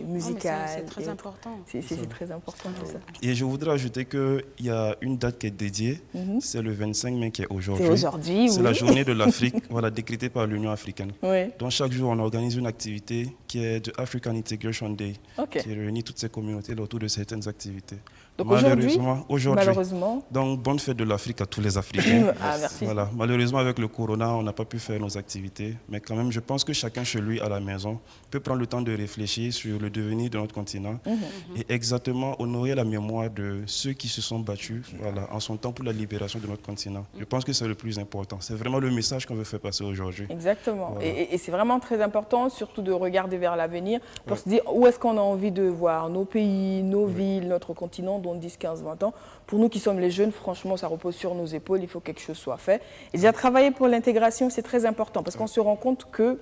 musicale. C'est très important. C'est très important tout ça. Et je voudrais ajouter qu'il y a une date qui est dédiée, c'est le 25 mai qui est aujourd'hui. C'est aujourd'hui, C'est la journée de l'Afrique, décrétée par l'Union africaine. Donc chaque jour, on organise une activité qui est de African Integration Day. Qui réunit toutes ces communautés autour de certaines activités. Donc malheureusement, donc bonne fête de l'Afrique à tous les Africains. Merci. Malheureusement, avec le corona, on n'a pas pu faire nos activités, mais quand même, je pense que chacun chez lui, à la maison, peut prendre le temps de réfléchir sur le devenir de notre continent et exactement honorer la mémoire de ceux qui se sont battus en son temps pour la libération de notre continent. Je pense que c'est le plus important. C'est vraiment le message qu'on veut faire passer aujourd'hui. Exactement. Et c'est vraiment très important, surtout de regarder vers l'avenir pour se dire où est-ce qu'on a envie de voir nos pays, nos villes, notre continent dans 10, 15, 20 ans. Pour nous qui sommes les jeunes, franchement, ça repose sur nos épaules, il faut que quelque chose soit fait. Et déjà, travailler pour l'intégration, c'est très important parce qu'on se rend compte que,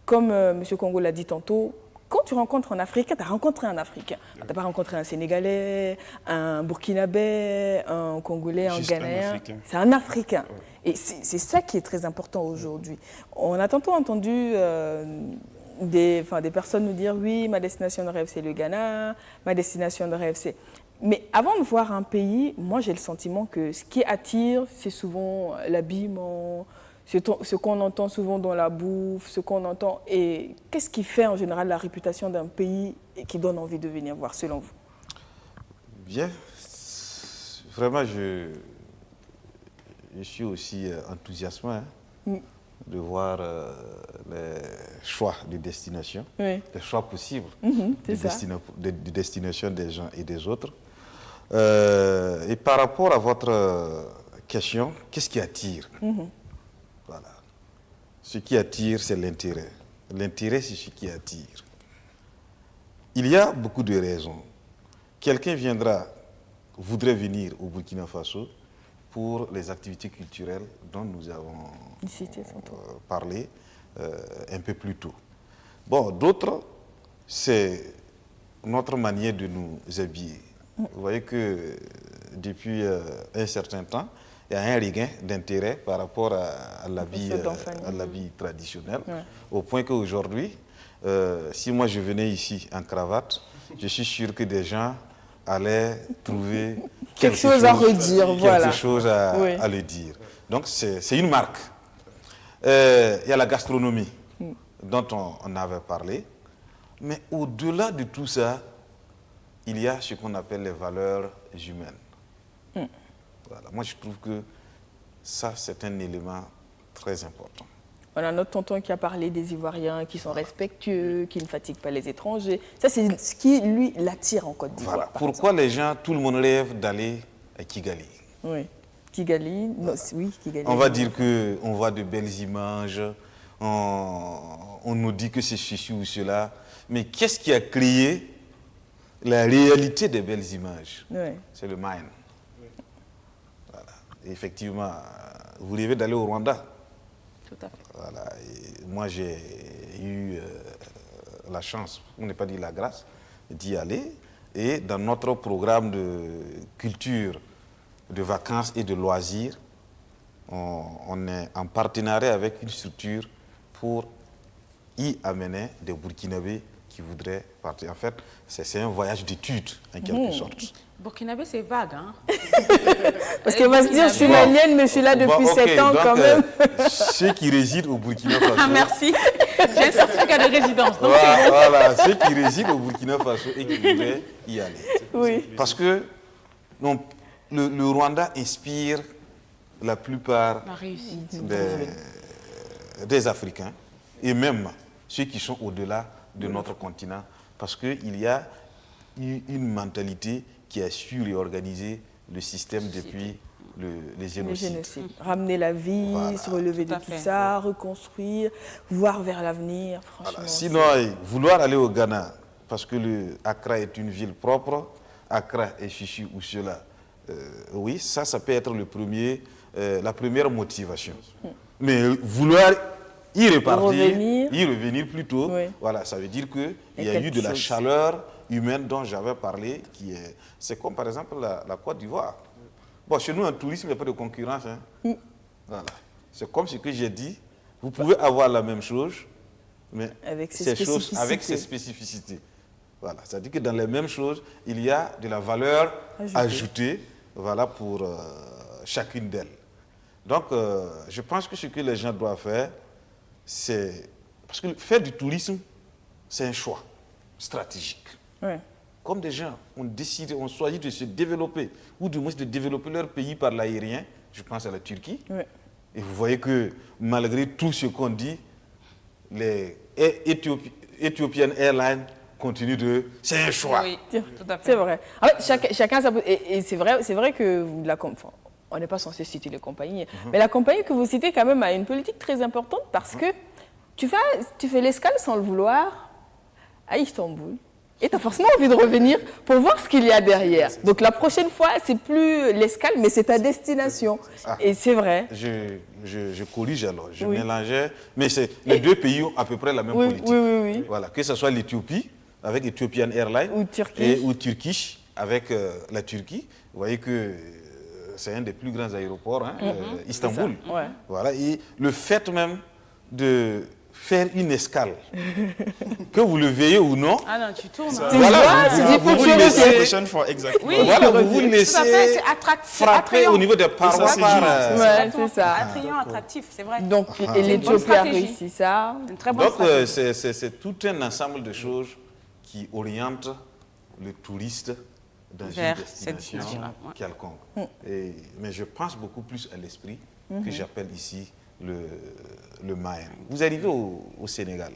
comme M. Congo l'a dit tantôt, quand tu rencontres un Africain, tu as rencontré un Africain. Tu n'as pas rencontré un Sénégalais, un Burkinabé, un Congolais, un Ghanéen. C'est un Africain. Et c'est ça qui est très important aujourd'hui. On a tantôt entendu... des personnes nous dire oui, ma destination de rêve c'est le Ghana, ma destination de rêve c'est... Mais avant de voir un pays, moi j'ai le sentiment que ce qui attire, c'est souvent l'habillement, ce qu'on entend souvent dans la bouffe, ce qu'on entend. Et qu'est-ce qui fait en général la réputation d'un pays et qui donne envie de venir voir selon vous? Bien, vraiment je suis aussi enthousiasmé de voir les choix de destination, les choix possibles de destination des gens et des autres. Et par rapport à votre question, qu'est-ce qui attire? Voilà. Ce qui attire, c'est l'intérêt. L'intérêt, c'est ce qui attire. Il y a beaucoup de raisons. Quelqu'un voudrait venir au Burkina Faso pour les activités culturelles dont nous avons parlé un peu plus tôt. Bon, d'autres, c'est notre manière de nous habiller. Vous voyez que depuis un certain temps, il y a un regain d'intérêt par rapport à l'habit traditionnel, au point qu'aujourd'hui, si moi je venais ici en cravate, je suis sûr que des gens allaient trouver quelque chose à redire, quelque chose à le dire. Donc c'est une marque. Il y a la gastronomie dont on avait parlé, mais au-delà de tout ça, il y a ce qu'on appelle les valeurs humaines. Voilà. Moi je trouve que ça c'est un élément très important. On a notre tonton qui a parlé des Ivoiriens qui sont respectueux, qui ne fatiguent pas les étrangers. Ça, c'est ce qui, lui, l'attire en Côte d'Ivoire. Voilà. Pourquoi les gens, tout le monde rêve d'aller à Kigali? Oui, Kigali, Kigali. On va dire qu'on voit de belles images, on nous dit que c'est ceci ou cela. Mais qu'est-ce qui a créé la réalité des belles images? C'est le mind. Voilà. Et effectivement, vous rêvez d'aller au Rwanda? Tout à fait. Voilà. Et moi, j'ai eu la chance, on n'est pas dit la grâce, d'y aller. Et dans notre programme de culture, de vacances et de loisirs, on est en partenariat avec une structure pour y amener des Burkinabés qui voudraient partir. En fait, c'est un voyage d'études, en quelque sorte. Burkinabé, c'est vague, hein? Parce qu'elle va se dire, je suis malienne, mais je suis là depuis 7 ans quand même. Ceux qui résident au Burkina Faso, merci. J'ai un certificat de résidence. Donc voilà, ceux qui résident au Burkina Faso et qui voudraient y aller. Oui. Parce que le Rwanda inspire la plupart des Africains et même ceux qui sont au-delà de notre continent, parce qu'il y a une mentalité qui a su réorganiser le système depuis les génocides. Ramener la vie, se relever de tout ça, reconstruire, voir vers l'avenir. Voilà. Sinon, vouloir aller au Ghana, parce que Accra est une ville propre, Accra est chichi ou cela, oui, ça peut être la première motivation. Mais vouloir y repartir, y revenir plus tôt, voilà, ça veut dire qu'il y a eu de la chaleur humaine dont j'avais parlé, c'est comme par exemple la Côte d'Ivoire. Bon, chez nous, en tourisme, il n'y a pas de concurrence. Hein. Voilà. C'est comme ce que j'ai dit. Vous pouvez avoir la même chose, mais avec ses spécificités. Voilà. C'est-à-dire que dans les mêmes choses, il y a de la valeur ajoutée voilà, pour chacune d'elles. Donc, je pense que ce que les gens doivent faire, c'est... Parce que faire du tourisme, c'est un choix stratégique. Ouais. Comme des gens ont choisi de se développer, ou du moins de développer leur pays par l'aérien, je pense à la Turquie. Ouais. Et vous voyez que malgré tout ce qu'on dit, les Ethiopian Airlines continuent de... C'est un choix. Oui, tout à fait. C'est vrai. En fait, chacun et c'est vrai que vous on n'est pas censé citer les compagnies, mais la compagnie que vous citez quand même a une politique très importante parce que tu fais l'escale sans le vouloir à Istanbul. Et tu as forcément envie de revenir pour voir ce qu'il y a derrière. Donc la prochaine fois, c'est plus l'escale, mais c'est ta destination. Et c'est vrai. Je corrige alors, je mélangeais. Mais les deux pays ont à peu près la même politique. Oui. Voilà, que ce soit l'Éthiopie avec Ethiopian Airlines ou Turkish avec la Turquie. Vous voyez que c'est un des plus grands aéroports, Istanbul. Ouais. Voilà, et le fait même de faire une escale, que vous le veillez ou non. Ah non, tu tournes. Vous vous laissez la prochaine fois, exactement. Oui, voilà, vous laissez frapper au niveau des parois. C'est ça. Attrayant, attractif, c'est vrai. Donc, et l'Éthiopie a réussi ça. Une très bonne stratégie. C'est tout un ensemble de choses qui orientent le touriste dans une destination quelconque. Mais je pense beaucoup plus à l'esprit que j'appelle ici le Mayen. Vous arrivez au Sénégal,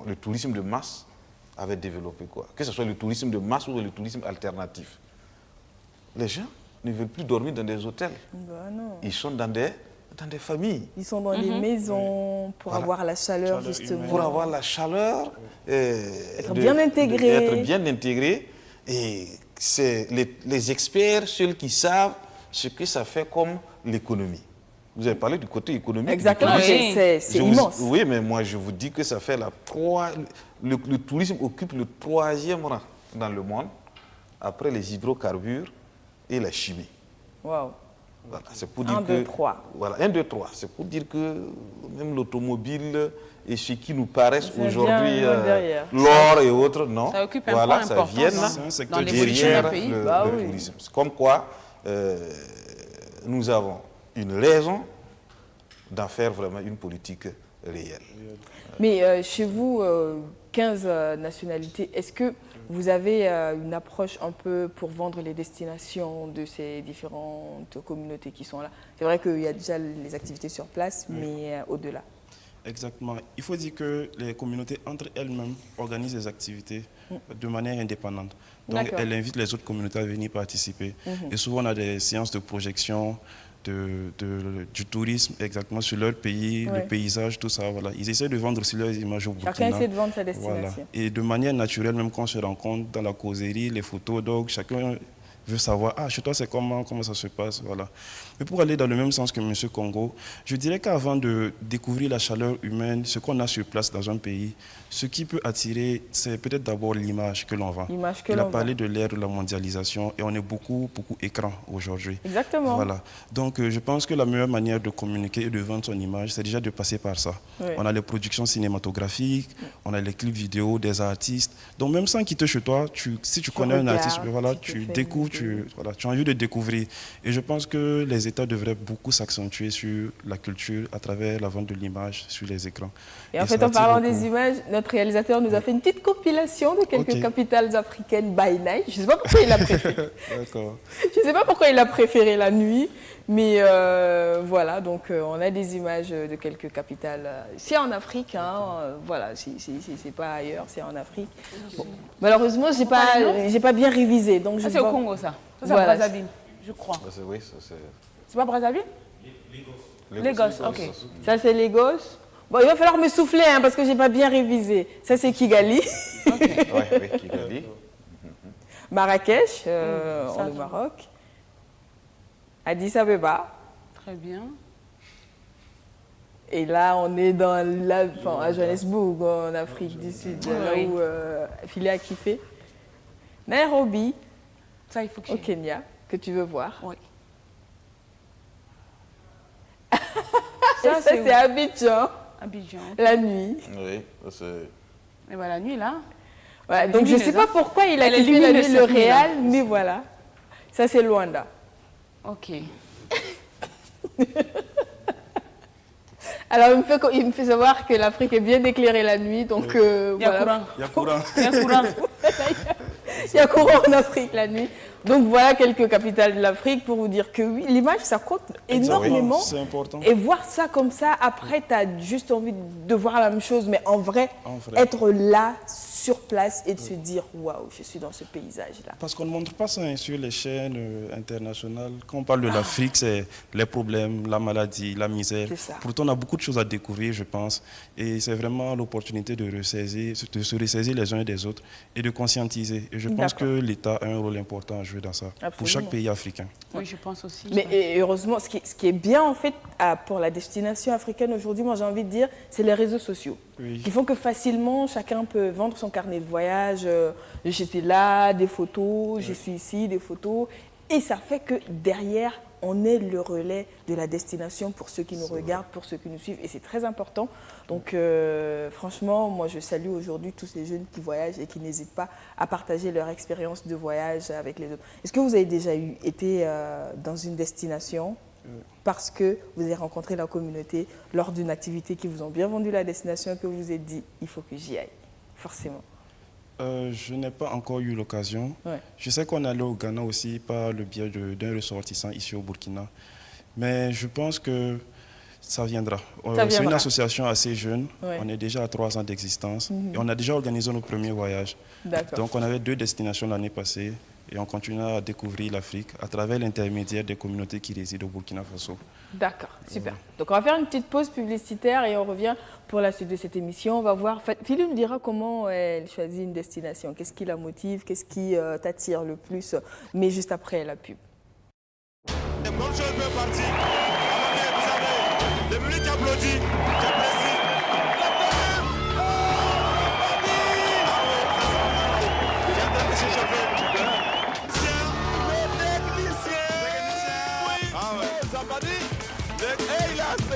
le tourisme de masse avait développé quoi? Que ce soit le tourisme de masse ou le tourisme alternatif. Les gens ne veulent plus dormir dans des hôtels. Non. Ils sont dans des familles. Ils sont dans des maisons pour avoir la chaleur, justement. Pour avoir la chaleur. Être bien intégré. Et c'est les experts, ceux qui savent ce que ça fait comme l'économie. Vous avez parlé du côté économique. Exactement, c'est immense. Oui, mais moi je vous dis que ça fait le tourisme occupe le 3e rang dans le monde, après les hydrocarbures et la chimie. Waouh. Voilà, c'est pour dire 1, 2, 3. Voilà, 1, 2, 3. C'est pour dire que même l'automobile et ce qui nous paraissent aujourd'hui, l'or et autres, non. Ça occupe un point important dans l'évolution d'un pays. Le tourisme. C'est comme quoi nous avons une raison d'en faire vraiment une politique réelle. Mais chez vous, 15 nationalités, est-ce que vous avez une approche un peu pour vendre les destinations de ces différentes communautés qui sont là? C'est vrai qu'il y a déjà les activités sur place, mais au-delà. Exactement. Il faut dire que les communautés, entre elles-mêmes, organisent des activités de manière indépendante. Donc, elles invitent les autres communautés à venir participer. Et souvent, on a des séances de projection du tourisme exactement sur leur pays, le paysage, tout ça. Voilà. Ils essaient de vendre aussi leurs images au Burkina. Chacun essaie de vendre sa destination. Voilà. Et de manière naturelle, même quand on se rencontre dans la causerie, les photos, donc chacun veut savoir, chez toi c'est comment ça se passe, voilà. Mais pour aller dans le même sens que M. Congo, je dirais qu'avant de découvrir la chaleur humaine, ce qu'on a sur place dans un pays, ce qui peut attirer, c'est peut-être d'abord l'image que l'on vend. Il a parlé de l'ère de la mondialisation et on est beaucoup écran aujourd'hui. Exactement. Voilà. Donc je pense que la meilleure manière de communiquer et de vendre son image, c'est déjà de passer par ça. Oui. On a les productions cinématographiques, on a les clips vidéo des artistes. Donc même sans quitter chez toi, si tu connais un artiste, voilà, tu découvres, tu as envie de découvrir. Et je pense que les États devraient beaucoup s'accentuer sur la culture à travers la vente de l'image sur les écrans. Et en fait, en parlant des images, notre réalisateur nous a fait une petite compilation de quelques capitales africaines by night. Je ne sais pas pourquoi il a préféré. D'accord. Je ne sais pas pourquoi il a préféré la nuit, mais voilà, donc on a des images de quelques capitales. C'est en Afrique, hein, voilà, c'est pas ailleurs, c'est en Afrique. Bon. Malheureusement, j'ai pas bien révisé. Donc c'est au Congo, ça. Ça, c'est à Brazzaville, je crois. Oui, ça c'est... C'est pas Brazzaville? Lagos, ok. Ça, c'est Lagos. Bon, il va falloir me souffler, hein, parce que j'ai pas bien révisé. Ça, c'est Kigali. Oui, Kigali. Marrakech, au Maroc. Addis Abeba. Très bien. Et là, on est à Johannesburg, en Afrique du Sud, là où Philé a kiffé. Nairobi, ça, il faut que au Kenya, que tu veux voir. Oui. Ça c'est Abidjan. Abidjan. La nuit. Oui, c'est... Et voilà, la nuit, là. Ouais, donc je ne sais pas pourquoi il a kiffé la nuit, le réel, mais voilà. Ça, c'est Luanda. Ok. Alors, il me fait savoir que l'Afrique est bien éclairée la nuit, donc voilà. Il y a courant. Il y a courant. Il y a courant en Afrique la nuit. Donc voilà quelques capitales de l'Afrique pour vous dire que oui, l'image, ça compte énormément. C'est important. Et voir ça comme ça, après, tu as juste envie de voir la même chose, mais en vrai, être là, sur place et de se dire « Waouh, je suis dans ce paysage-là ». Parce qu'on ne montre pas ça sur les chaînes internationales. Quand on parle de l'Afrique, c'est les problèmes, la maladie, la misère. Pourtant, on a beaucoup de choses à découvrir, je pense. Et c'est vraiment l'opportunité de se ressaisir les uns et des autres et de conscientiser. Et je pense que l'État a un rôle important à jouer dans ça, pour chaque pays africain. Oui, je pense aussi. Mais heureusement, ce qui est bien en fait pour la destination africaine aujourd'hui, moi j'ai envie de dire, c'est les réseaux sociaux. Oui. Qui font que facilement, chacun peut vendre son carnet de voyage. J'étais là, des photos, je suis ici, des photos. Et ça fait que derrière, on est le relais de la destination pour ceux qui nous regardent, pour ceux qui nous suivent. Et c'est très important. Donc franchement, moi je salue aujourd'hui tous ces jeunes qui voyagent et qui n'hésitent pas à partager leur expérience de voyage avec les autres. Est-ce que vous avez déjà été dans une destination parce que vous avez rencontré la communauté lors d'une activité qui vous ont bien vendu la destination et que vous vous êtes dit, il faut que j'y aille, forcément? Je n'ai pas encore eu l'occasion. Ouais. Je sais qu'on est allé au Ghana aussi par le biais d'un ressortissant ici au Burkina. Mais je pense que ça viendra. C'est une association assez jeune. Ouais. On est déjà à 3 ans d'existence. Et on a déjà organisé nos premiers voyages. Donc on avait 2 destinations l'année passée. Et on continue à découvrir l'Afrique à travers l'intermédiaire des communautés qui résident au Burkina Faso. D'accord, super. Donc on va faire une petite pause publicitaire et on revient pour la suite de cette émission. On va voir, Philou nous dira comment elle choisit une destination, qu'est-ce qui la motive, qu'est-ce qui t'attire le plus, mais juste après la pub. Les bonnes choses peuvent partir. Vous savez, le public applaudit, j'apprécie.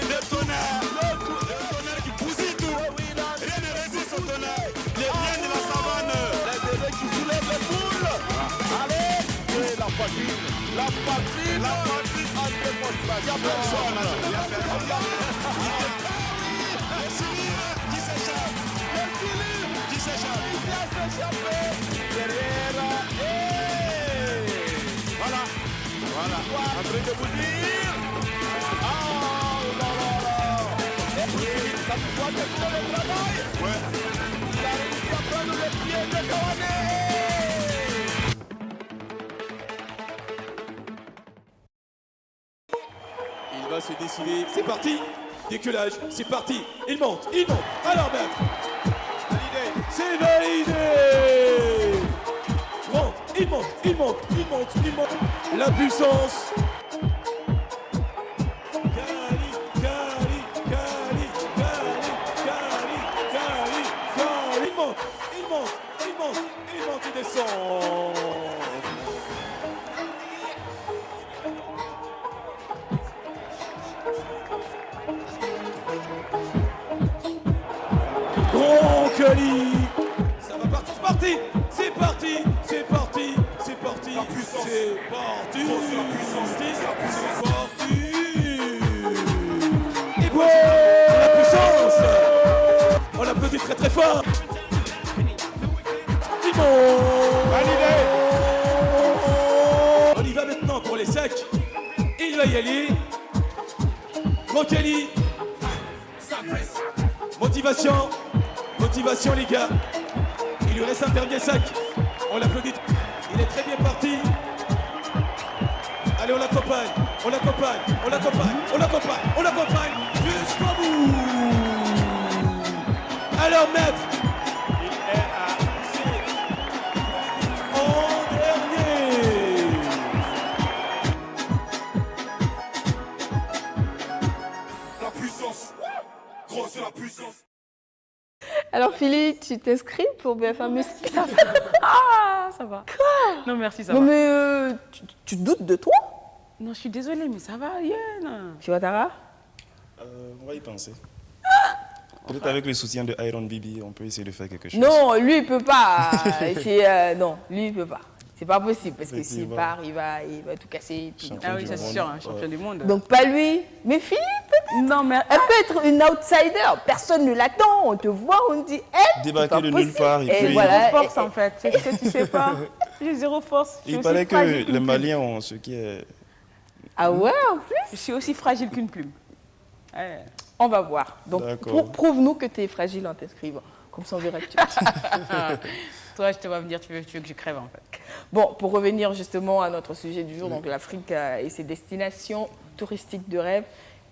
Le tonnerre qui bousille tout. Rien ne résiste au tonnerre. Les biens de la savane. Les bébés qui soulèvent les poules. Allez, la patrie. La patrie. La patrie en démonstration. Il y a personne. Le sourire qui s'échappe. Le sourire qui s'échappe. Il vient s'échapper. Derrière. Voilà. Voilà. En train de vous dire. Ça te voit que pour le travail. Ouais. Il a réussi à prendre le pied de Kawane. Il va se décider. C'est parti. Décollage. C'est parti. Il monte. Il monte. Alors maître. Validé. C'est validé. Monte. Il monte. Il monte. Il monte. Il monte. La puissance. Il descend. Grand Kali. Ça va partir, c'est parti. C'est parti. C'est parti. C'est parti. C'est parti. C'est la puissance. C'est parti. Et bon, la puissance. On l'applaudit très très fort. On y va maintenant pour les sacs. Il va y aller. Rokeli. Motivation les gars. Il lui reste un dernier sac. On l'applaudit. Il est très bien parti. Allez, on l'accompagne. Jusqu'au bout. Alors maître. Il est à en dernier. La puissance. Gros, c'est la puissance. Alors Philly, tu t'inscris pour BFM Musique? Ça va? Ah, ça va. Quoi? Non, merci, ça non, va. Non, mais tu doutes de toi? Non, je suis désolée, mais ça va, Yann. Tu vois, Tara? On va y penser. Peut-être avec le soutien de Iron Bibi, on peut essayer de faire quelque chose. Non, lui, il ne peut pas. Non, lui, il ne peut pas. C'est pas possible, parce que s'il part, il va tout casser. Ah oui, ça c'est sûr, champion du monde. Donc pas lui, mais Philippe peut-être. Non, mais elle peut être une outsider. Personne ne l'attend. On te voit, on te dit, débarquer de nulle part. Et puis voilà, zéro force en fait. C'est ce que tu sais pas. J'ai zéro force. Il paraît que les Maliens ont ce qui est. Ah ouais, en plus. Je suis aussi fragile qu'une plume. Ouais. On va voir. Donc prouve-nous que tu es fragile en t'inscrivant. Comme ça, on verra que tu Toi, je te vois venir, tu veux que je crève en fait. Bon, pour revenir justement à notre sujet du jour, donc l'Afrique et ses destinations touristiques de rêve.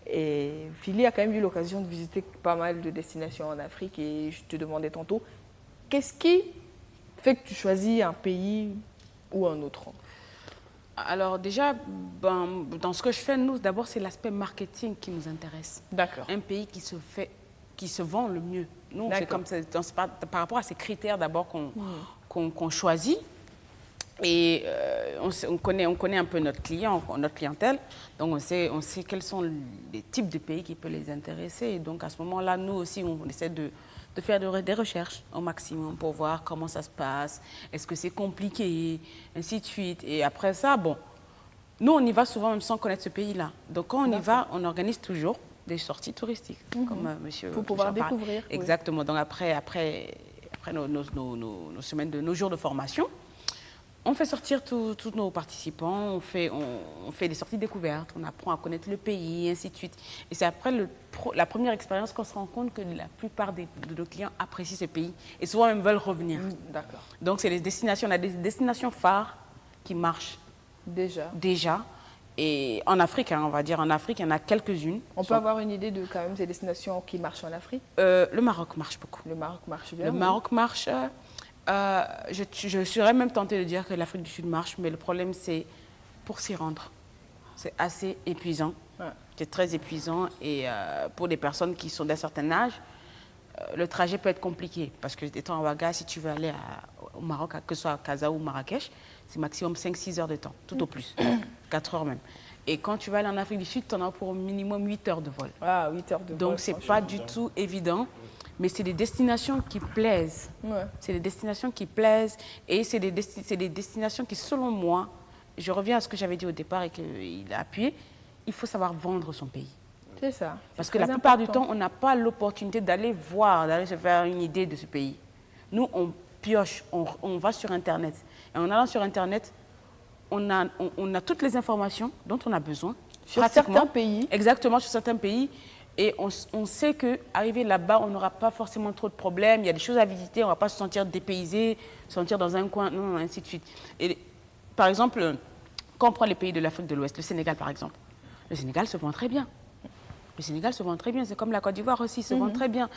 Et Philly a quand même eu l'occasion de visiter pas mal de destinations en Afrique et je te demandais tantôt, qu'est-ce qui fait que tu choisis un pays ou un autre? Alors déjà, dans ce que je fais, nous, d'abord, c'est l'aspect marketing qui nous intéresse. D'accord. Un pays qui se vend le mieux. Nous, c'est comme ça, par rapport à ces critères d'abord qu'on choisit. Et on connaît un peu notre clientèle. Donc on sait quels sont les types de pays qui peuvent les intéresser. Et donc à ce moment-là, nous aussi, on essaie de faire des recherches au maximum pour voir comment ça se passe, est-ce que c'est compliqué, ainsi de suite. Et après ça, nous, on y va souvent même sans connaître ce pays-là. Donc quand on y va, on organise toujours des sorties touristiques, comme monsieur... Pour pouvoir découvrir. Exactement. Donc après nos semaines nos jours de formation, on fait sortir tous nos participants, on fait des sorties découvertes, on apprend à connaître le pays, ainsi de suite. Et c'est après la première expérience qu'on se rend compte que la plupart de nos clients apprécient ce pays et souvent même veulent revenir. D'accord. Donc c'est les destinations, on a des destinations phares qui marchent déjà. Et en Afrique, on va dire, en Afrique, il y en a quelques-unes. On peut avoir une idée de quand même ces destinations qui marchent en Afrique? Le Maroc marche beaucoup. Le Maroc marche bien? Le Maroc marche. Je serais même tentée de dire que l'Afrique du Sud marche, mais le problème, c'est pour s'y rendre. C'est assez épuisant. Ouais. C'est très épuisant. Et pour des personnes qui sont d'un certain âge, le trajet peut être compliqué. Parce que étant à Ouaga, si tu veux aller au Maroc, que ce soit à Casa ou Marrakech, c'est maximum 5-6 heures de temps, tout au plus. 4 heures même. Et quand tu vas aller en Afrique du Sud, tu en as pour au minimum 8 heures de vol. Ah, 8 heures de vol. Donc, ce n'est pas du tout évident. Mais c'est des destinations qui plaisent. Ouais. C'est des destinations qui plaisent. Et c'est des destinations qui, selon moi, je reviens à ce que j'avais dit au départ et qu'il a appuyé, il faut savoir vendre son pays. C'est ça. Parce que la plupart du temps, on n'a pas l'opportunité d'aller voir, d'aller se faire une idée de ce pays. Nous, on pioche, on va sur Internet. Et en allant sur Internet, on a toutes les informations dont on a besoin. Sur certains pays. Exactement, sur certains pays. Et on sait qu'arriver là-bas, on n'aura pas forcément trop de problèmes. Il y a des choses à visiter, on ne va pas se sentir dépaysé, se sentir dans un coin, non, ainsi de suite. Et par exemple, quand on prend les pays de l'Afrique de l'Ouest, le Sénégal par exemple, le Sénégal se vend très bien. Le Sénégal se vend très bien, c'est comme la Côte d'Ivoire aussi, se vend très bien.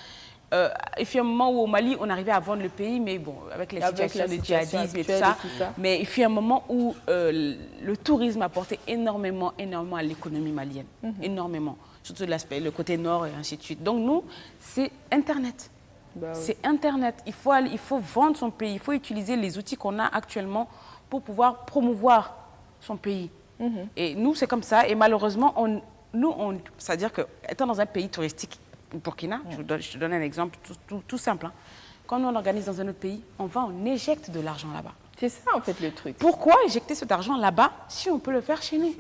Et puis à un moment où au Mali, on arrivait à vendre le pays, mais bon, avec les situations de djihadisme et tout ça. Mais il fut un moment où le tourisme apportait énormément à l'économie malienne, énormément. Surtout le côté nord et ainsi de suite. Donc nous, c'est Internet. C'est Internet. Il faut vendre son pays, il faut utiliser les outils qu'on a actuellement pour pouvoir promouvoir son pays. Et nous, c'est comme ça. Et malheureusement, c'est-à-dire qu'étant dans un pays touristique, Burkina, je te donne un exemple tout simple. Quand nous, on organise dans un autre pays, on éjecte de l'argent là-bas. C'est ça, en fait, le truc. Pourquoi éjecter cet argent là-bas si on peut le faire chez nous?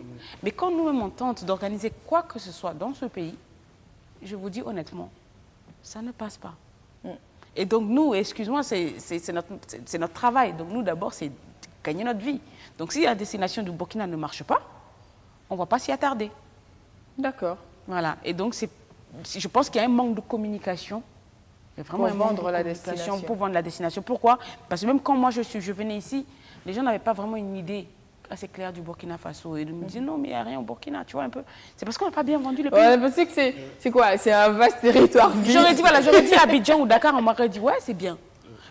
Mais quand nous-mêmes on tente d'organiser quoi que ce soit dans ce pays, je vous dis honnêtement, ça ne passe pas. Et donc nous, excuse-moi, c'est notre travail. Donc nous, d'abord, c'est gagner notre vie. Donc si la destination du Burkina ne marche pas, on ne va pas s'y attarder. D'accord. Voilà. Et donc, je pense qu'il y a un manque de communication. Il y a vraiment pour vendre la destination. Pour vendre la destination. Pourquoi? Parce que même quand moi je venais ici, les gens n'avaient pas vraiment une idée assez claire du Burkina Faso. Et ils me disaient non, mais il n'y a rien au Burkina, tu vois un peu. C'est parce qu'on n'a pas bien vendu le pays. Ouais, parce que c'est quoi? C'est un vaste territoire vide. J'aurais dit Abidjan ou Dakar, on m'aurait dit ouais, c'est bien.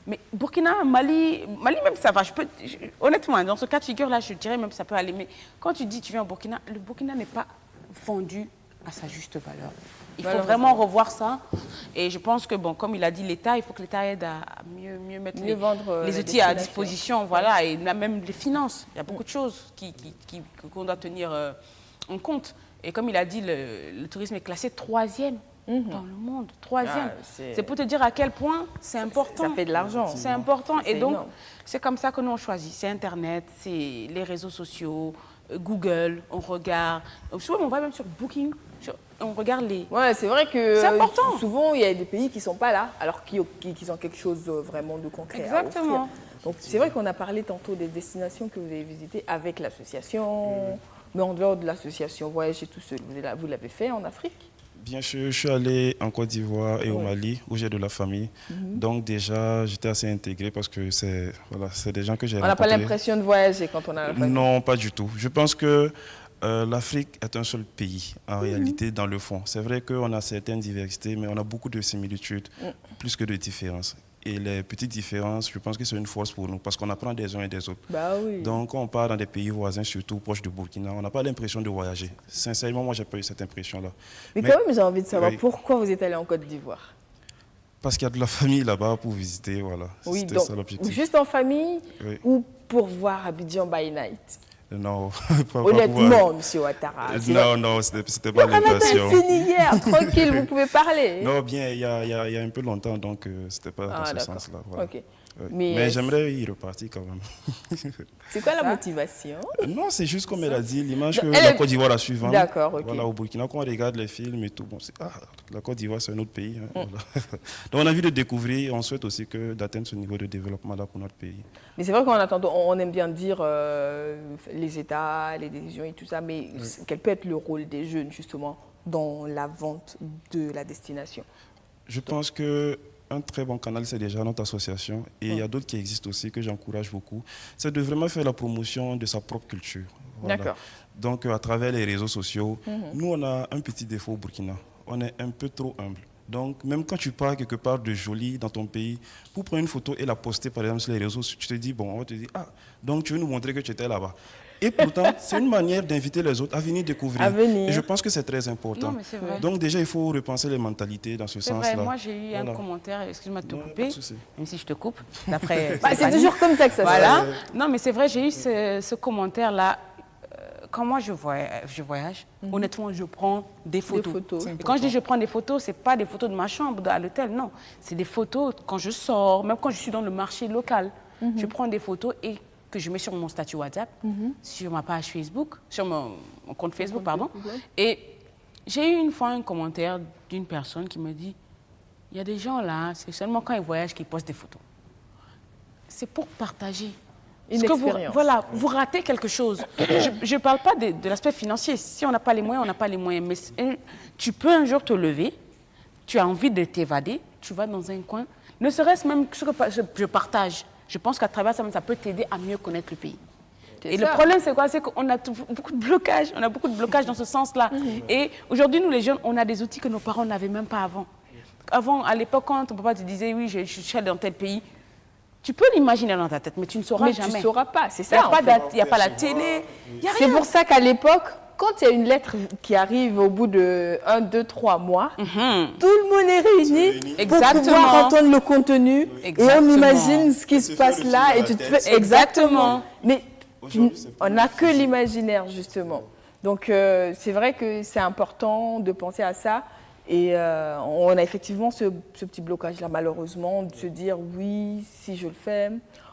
Mais Burkina, Mali même ça va. Honnêtement, dans ce cas de figure-là, je dirais même que ça peut aller. Mais quand tu dis tu viens au Burkina, le Burkina n'est pas vendu à sa juste valeur. Il faut vraiment revoir ça. Et je pense que, bon, comme il a dit, l'État, il faut que l'État aide à mieux mettre les outils à disposition. Voilà, et même les finances. Il y a beaucoup de choses qu'on doit tenir en compte. Et comme il a dit, le tourisme est classé 3e dans le monde. 3e. C'est pour te dire à quel point c'est important. Ça fait de l'argent. C'est important. Et donc, c'est comme ça que nous on choisit. C'est Internet, c'est les réseaux sociaux, Google, on regarde. Souvent, on va même sur Booking. On regarde les... Ouais, c'est vrai que c'est important. Souvent, il y a des pays qui ne sont pas là, alors qu'ils ont quelque chose vraiment de concret à offrir. Donc, c'est vrai qu'on a parlé tantôt des destinations que vous avez visitées avec l'association, mais en dehors de l'association Voyager tout seul, vous l'avez fait en Afrique? Bien sûr, je suis allé en Côte d'Ivoire et au Mali, où j'ai de la famille. Donc déjà, j'étais assez intégré parce que c'est des gens que j'ai rencontrés. On n'a pas l'impression de voyager quand on a la famille? Non, pas du tout. Je pense que l'Afrique est un seul pays, en réalité, dans le fond. C'est vrai qu'on a certaines diversités, mais on a beaucoup de similitudes, plus que de différences. Et les petites différences, je pense que c'est une force pour nous, parce qu'on apprend des uns et des autres. Bah oui. Donc, quand on part dans des pays voisins, surtout proches de Burkina, on n'a pas l'impression de voyager. Sincèrement, moi, j'ai pas eu cette impression-là. Mais quand même, j'ai envie de savoir pourquoi vous êtes allé en Côte d'Ivoire? Parce qu'il y a de la famille là-bas pour visiter, voilà. Oui, c'était donc, ça l'objectif. juste en famille ou pour voir Abidjan by night? Non, honnêtement, monsieur Ouattara. Non, c'était pas l'intention. On a fini hier, tranquille, vous pouvez parler. Non, bien, il y a un peu longtemps, donc c'était pas dans ce sens-là. Voilà. Okay. Mais j'aimerais y repartir quand même. C'est quoi la motivation? Non, c'est juste comme elle a dit, l'image que la Côte d'Ivoire a suivie. D'accord, ok. Voilà, au Burkina, quand on regarde les films et tout, la Côte d'Ivoire, c'est un autre pays. Voilà. Donc on a envie de découvrir, on souhaite aussi d'atteindre ce niveau de développement-là pour notre pays. Mais c'est vrai qu'en attendant, on aime bien dire les États, les décisions et tout ça, mais quel peut être le rôle des jeunes, justement, dans la vente de la destination? Je pense que un très bon canal, c'est déjà notre association. Et il y a d'autres qui existent aussi, que j'encourage beaucoup. C'est de vraiment faire la promotion de sa propre culture. Voilà. D'accord. Donc, à travers les réseaux sociaux, nous, on a un petit défaut au Burkina. On est un peu trop humble. Donc, même quand tu pars quelque part de joli dans ton pays, pour prendre une photo et la poster, par exemple, sur les réseaux, tu te dis, bon, on va te dire, donc tu veux nous montrer que tu étais là-bas. Et pourtant, c'est une manière d'inviter les autres à venir découvrir. Et je pense que c'est très important. Non, mais c'est vrai. Donc déjà, il faut repenser les mentalités dans ce sens-là. C'est vrai, moi j'ai eu un commentaire, excuse-moi de te couper, même si je te coupe. C'est toujours comme ça que ça se passe. Non, mais c'est vrai, j'ai eu ce commentaire-là. Quand moi je voyage, honnêtement, je prends des photos. Et quand je dis je prends des photos, ce n'est pas des photos de ma chambre à l'hôtel, non. C'est des photos quand je sors, même quand je suis dans le marché local. Je prends des photos et que je mets sur mon statut WhatsApp, sur ma page Facebook, sur mon compte Facebook, pardon. Et j'ai eu une fois un commentaire d'une personne qui me dit, il y a des gens là, c'est seulement quand ils voyagent qu'ils postent des photos. C'est pour partager. Une expérience. Vous ratez quelque chose. Je ne parle pas de l'aspect financier. Si on n'a pas les moyens, on n'a pas les moyens. Mais tu peux un jour te lever, tu as envie de t'évader, tu vas dans un coin, ne serait-ce même que ce que je partage. Je pense qu'à travers ça, ça peut t'aider à mieux connaître le pays. Et le problème, c'est quoi? C'est qu'on a beaucoup de blocages. On a beaucoup de blocages dans ce sens-là. Et aujourd'hui, nous, les jeunes, on a des outils que nos parents n'avaient même pas avant. Avant, à l'époque, quand ton papa te disait, oui, je suis allé dans tel pays, tu peux l'imaginer dans ta tête, mais tu ne sauras jamais. Mais tu ne sauras pas, c'est ça. Il n'y a pas la télé, il n'y a rien. C'est pour ça qu'à l'époque, quand il y a une lettre qui arrive au bout de 1, 2, 3 mois, tout le monde est réuni pour pouvoir entendre le contenu. Et on imagine ce qui se passe là. Et tu te fais... Exactement. Mais on n'a que l'imaginaire, justement. Donc, c'est vrai que c'est important de penser à ça. Et on a effectivement ce petit blocage-là, malheureusement, de se dire, oui, si je le fais,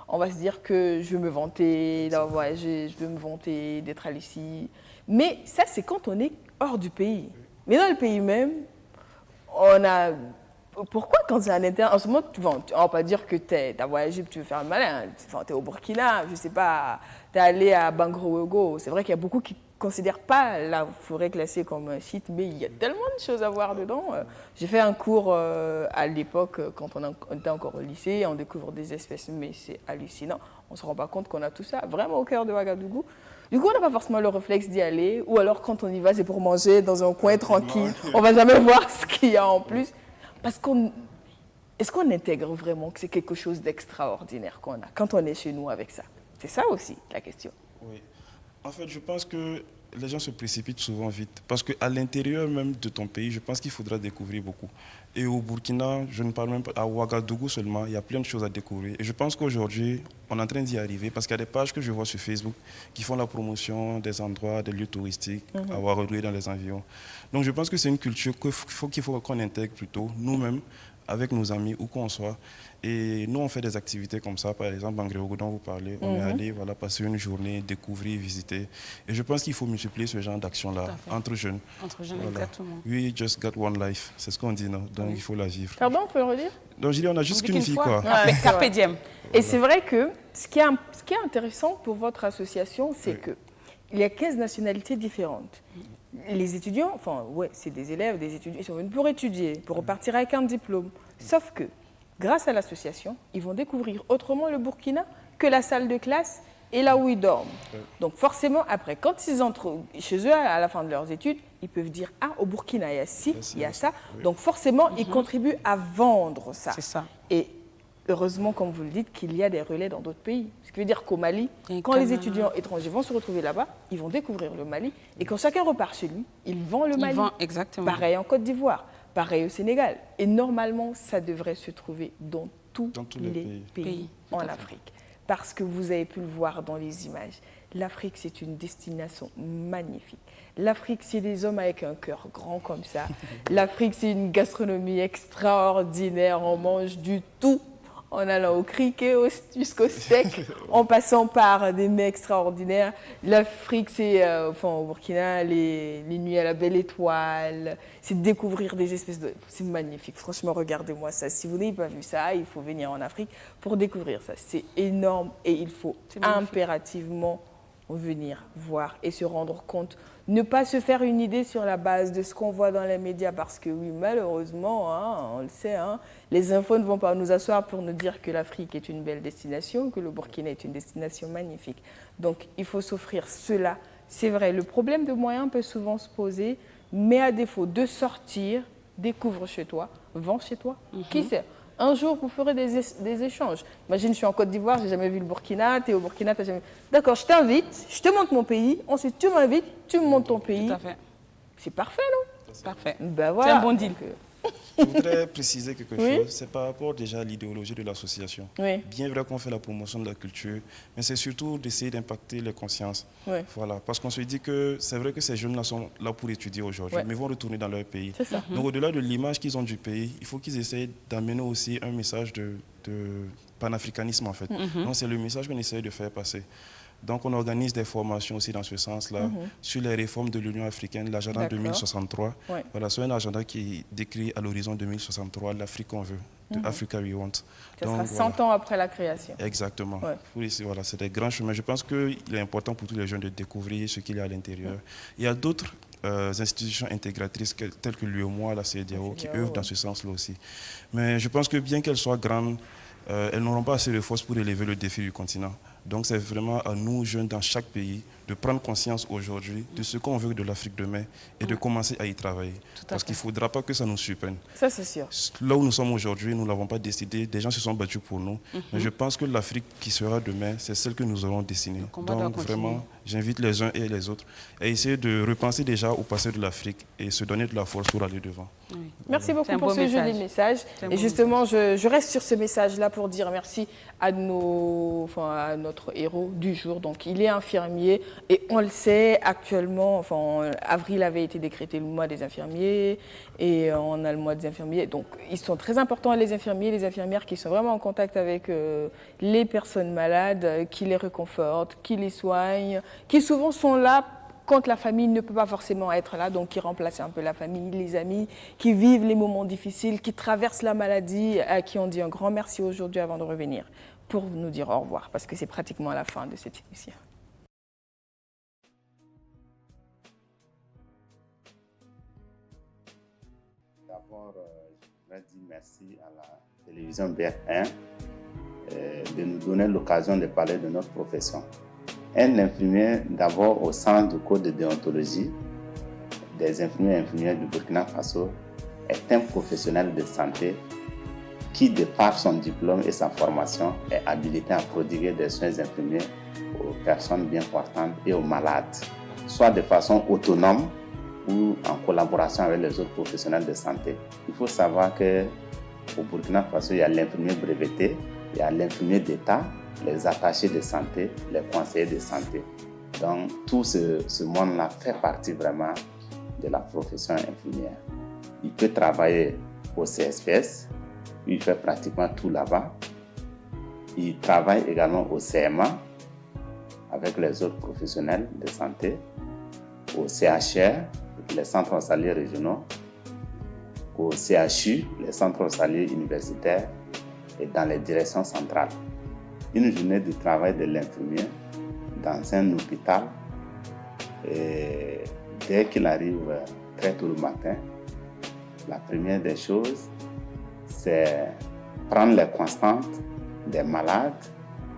on va se dire que je veux me vanter d'avoir voyagé, je veux me vanter d'être allé ici. Mais ça, c'est quand on est hors du pays. Mais dans le pays même, on a... Pourquoi quand c'est un interne, en ce moment, on ne va pas dire que tu as voyagé et que tu veux faire le malin. Enfin, tu es au Burkina, je ne sais pas, tu es allé à Bangrogo. C'est vrai qu'il y a beaucoup qui ne considèrent pas la forêt classée comme un site, mais il y a tellement de choses à voir dedans. J'ai fait un cours à l'époque, quand on était encore au lycée, on découvre des espèces, mais c'est hallucinant. On ne se rend pas compte qu'on a tout ça vraiment au cœur de Ouagadougou. Du coup, on n'a pas forcément le réflexe d'y aller, ou alors quand on y va, c'est pour manger dans un coin tranquille. On ne va jamais voir ce qu'il y a en plus. Parce est-ce qu'on intègre vraiment que c'est quelque chose d'extraordinaire qu'on a quand on est chez nous avec ça? C'est ça aussi la question. Oui. En fait, je pense que les gens se précipitent souvent vite. Parce qu'à l'intérieur même de ton pays, je pense qu'il faudra découvrir beaucoup. Et au Burkina, je ne parle même pas à Ouagadougou seulement, il y a plein de choses à découvrir. Et je pense qu'aujourd'hui, on est en train d'y arriver parce qu'il y a des pages que je vois sur Facebook qui font la promotion des endroits, des lieux touristiques à Ouagadougou dans les environs. Donc je pense que c'est une culture qu'il faut qu'on intègre plutôt, nous-mêmes, avec nos amis, où qu'on soit. Et nous, on fait des activités comme ça, par exemple, Bangrogo dont vous parlez. On est allé passer une journée, découvrir, visiter. Et je pense qu'il faut multiplier ce genre d'actions-là entre jeunes. Entre jeunes, exactement. We just got one life, c'est ce qu'on dit, non? Donc il faut la vivre. Pardon, vous pouvez le redire? Donc je dis, on a juste qu'une vie, quoi. Carpe diem. Et c'est vrai que ce qui est intéressant pour votre association, c'est qu'il y a 15 nationalités différentes. Les étudiants, enfin, ouais, c'est des élèves, des étudiants, ils sont venus pour étudier, pour repartir avec un diplôme. Sauf que, grâce à l'association, ils vont découvrir autrement le Burkina que la salle de classe et là où ils dorment. Donc forcément, après, quand ils entrent chez eux à la fin de leurs études, ils peuvent dire « Ah, au Burkina, il y a ci, il y a ça ». Donc forcément, ils contribuent à vendre ça. C'est ça. Et heureusement, comme vous le dites, qu'il y a des relais dans d'autres pays. Ce qui veut dire qu'au Mali, quand les étudiants étrangers vont se retrouver là-bas, ils vont découvrir le Mali. Et quand chacun repart chez lui, il vend le Mali. Exactement. Pareil en Côte d'Ivoire, pareil au Sénégal. Et normalement, ça devrait se trouver dans tous les pays en Afrique. Parce que vous avez pu le voir dans les images. L'Afrique, c'est une destination magnifique. L'Afrique, c'est des hommes avec un cœur grand comme ça. L'Afrique, c'est une gastronomie extraordinaire. On mange du tout. En allant au criquet jusqu'au steak, en passant par des mets extraordinaires. L'Afrique, c'est, au Burkina, les nuits à la belle étoile, c'est découvrir des espèces de... C'est magnifique, franchement, regardez-moi ça. Si vous n'avez pas vu ça, il faut venir en Afrique pour découvrir ça. C'est énorme et il faut impérativement venir voir et se rendre compte. Ne pas se faire une idée sur la base de ce qu'on voit dans les médias parce que oui, malheureusement, on le sait, les infos ne vont pas nous asseoir pour nous dire que l'Afrique est une belle destination, que le Burkina est une destination magnifique. Donc, il faut s'offrir cela. C'est vrai, le problème de moyens peut souvent se poser, mais à défaut de sortir, découvre chez toi, vends chez toi. Qui sait? Un jour, vous ferez des échanges. Imagine, je suis en Côte d'Ivoire, je n'ai jamais vu le Burkina, tu es au Burkina, tu n'as jamais... D'accord, je t'invite, je te montre mon pays, ensuite tu m'invites, tu me montres ton pays. Tout à fait. C'est parfait, non? Parfait. Ben voilà. C'est un bon deal. Je voudrais préciser quelque chose. C'est par rapport déjà à l'idéologie de l'association. Bien vrai qu'on fait la promotion de la culture, mais c'est surtout d'essayer d'impacter les consciences. Voilà, parce qu'on se dit que c'est vrai que ces jeunes-là sont là pour étudier aujourd'hui, mais vont retourner dans leur pays. Donc au-delà de l'image qu'ils ont du pays, il faut qu'ils essayent d'amener aussi un message de panafricanisme en fait. Donc c'est le message qu'on essaie de faire passer. Donc on organise des formations aussi dans ce sens-là sur les réformes de l'Union africaine, l'agenda 2063. Voilà, c'est un agenda qui décrit à l'horizon 2063 l'Afrique qu'on veut, Africa We Want. Ça sera 100 ans après la création. Exactement. Oui, voilà, c'est des grands chemins. Je pense qu'il est important pour tous les jeunes de découvrir ce qu'il y a à l'intérieur. Il y a d'autres institutions intégratrices telles que l'UEMOA, la CEDEAO, qui œuvrent dans ce sens-là aussi. Mais je pense que bien qu'elles soient grandes, elles n'auront pas assez de force pour élever le défi du continent. Donc c'est vraiment à nous, jeunes dans chaque pays, de prendre conscience aujourd'hui de ce qu'on veut de l'Afrique demain et de commencer à y travailler. Parce qu'il ne faudra pas que ça nous surprenne. Ça, c'est sûr. Là où nous sommes aujourd'hui, nous ne l'avons pas décidé. Des gens se sont battus pour nous. Mais je pense que l'Afrique qui sera demain, c'est celle que nous aurons dessinée. Donc vraiment, j'invite les uns et les autres à essayer de repenser déjà au passé de l'Afrique et se donner de la force pour aller devant. Oui. Merci beaucoup pour ce joli message. Et justement, je reste sur ce message-là pour dire merci à notre héros du jour. Donc, il est infirmier et on le sait actuellement, avril avait été décrété le mois des infirmiers et on a le mois des infirmiers. Donc, ils sont très importants, les infirmiers, les infirmières qui sont vraiment en contact avec les personnes malades, qui les réconfortent, qui les soignent, qui souvent sont là quand la famille ne peut pas forcément être là, donc qui remplacent un peu la famille, les amis, qui vivent les moments difficiles, qui traversent la maladie, à qui on dit un grand merci aujourd'hui avant de revenir pour nous dire au revoir, parce que c'est pratiquement la fin de cette émission. D'abord, je voudrais dire merci à la télévision BF1 de nous donner l'occasion de parler de notre profession. Un infirmier, d'abord au centre du code de déontologie des infirmiers et infirmières du Burkina Faso, est un professionnel de santé qui, de par son diplôme et sa formation, est habilité à prodiguer des soins infirmiers aux personnes bien portantes et aux malades, soit de façon autonome ou en collaboration avec les autres professionnels de santé. Il faut savoir qu'au Burkina Faso, il y a l'infirmier breveté, il y a l'infirmier d'État, les attachés de santé, les conseillers de santé. Donc, tout ce monde-là fait partie vraiment de la profession infirmière. Il peut travailler au CSPS, il fait pratiquement tout là-bas. Il travaille également au CMA avec les autres professionnels de santé, au CHR, les centres hospitaliers régionaux, au CHU, les centres hospitaliers universitaires et dans les directions centrales. Une journée de travail de l'infirmier dans un hôpital, et dès qu'il arrive très tôt le matin, la première des choses, c'est prendre les constantes des malades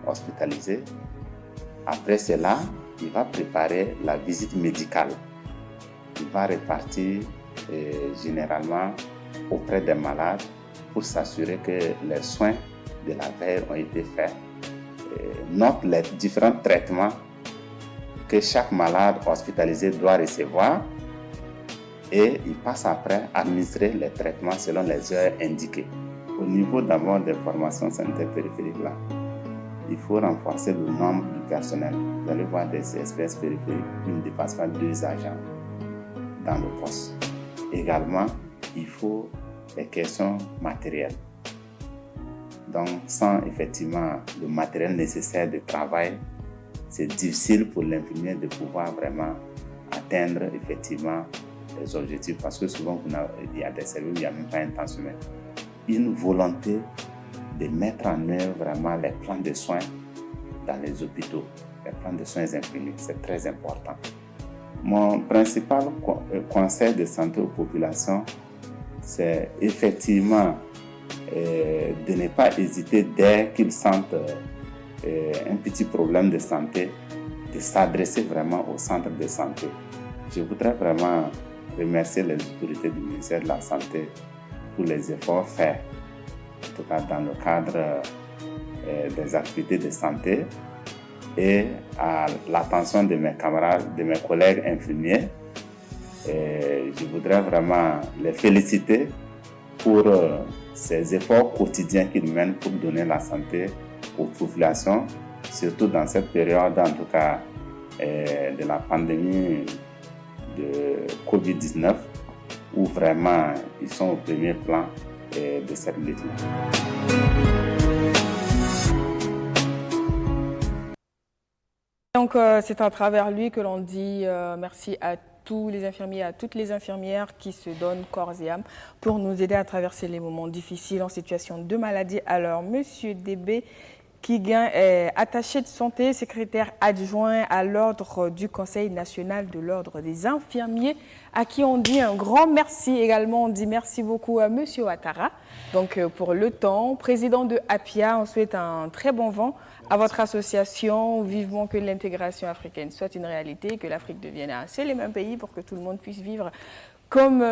hospitalisés. Après cela, il va préparer la visite médicale. Il va répartir généralement auprès des malades pour s'assurer que les soins de la veille ont été faits. Note les différents traitements que chaque malade hospitalisé doit recevoir et il passe après à administrer les traitements selon les heures indiquées. Au niveau d'abord des formations sanitaires périphériques, là, il faut renforcer le nombre du personnel. Vous allez voir des CSPS périphériques qui ne dépassent pas 2 agents dans le poste. Également, il faut des questions matérielles. Donc, sans effectivement le matériel nécessaire de travail, c'est difficile pour l'infirmier de pouvoir vraiment atteindre effectivement les objectifs parce que souvent, il y a des services où il n'y a même pas un temps humain. Une volonté de mettre en œuvre vraiment les plans de soins dans les hôpitaux, les plans de soins infirmiers, c'est très important. Mon principal conseil de santé aux populations, c'est effectivement de ne pas hésiter dès qu'ils sentent un petit problème de santé, de s'adresser vraiment au centre de santé. Je voudrais vraiment remercier les autorités du ministère de la Santé pour les efforts faits, en tout cas dans le cadre des activités de santé et à l'attention de mes camarades, de mes collègues infirmiers. Je voudrais vraiment les féliciter pour ces efforts quotidiens qu'ils mènent pour donner la santé aux populations, surtout dans cette période, en tout cas, de la pandémie de Covid-19, où vraiment ils sont au premier plan de cette lutte-là. Donc, c'est à travers lui que l'on dit merci à tous les infirmiers, à toutes les infirmières qui se donnent corps et âme pour nous aider à traverser les moments difficiles en situation de maladie. Alors, Monsieur Débé Kiguin est attaché de santé, secrétaire adjoint à l'ordre du Conseil national de l'ordre des infirmiers, à qui on dit un grand merci. Également, on dit merci beaucoup à Monsieur Ouattara, donc pour le temps. Président de APIA, on souhaite un très bon vent à votre association. Vivement que l'intégration africaine soit une réalité, que l'Afrique devienne un seul et même pays pour que tout le monde puisse vivre comme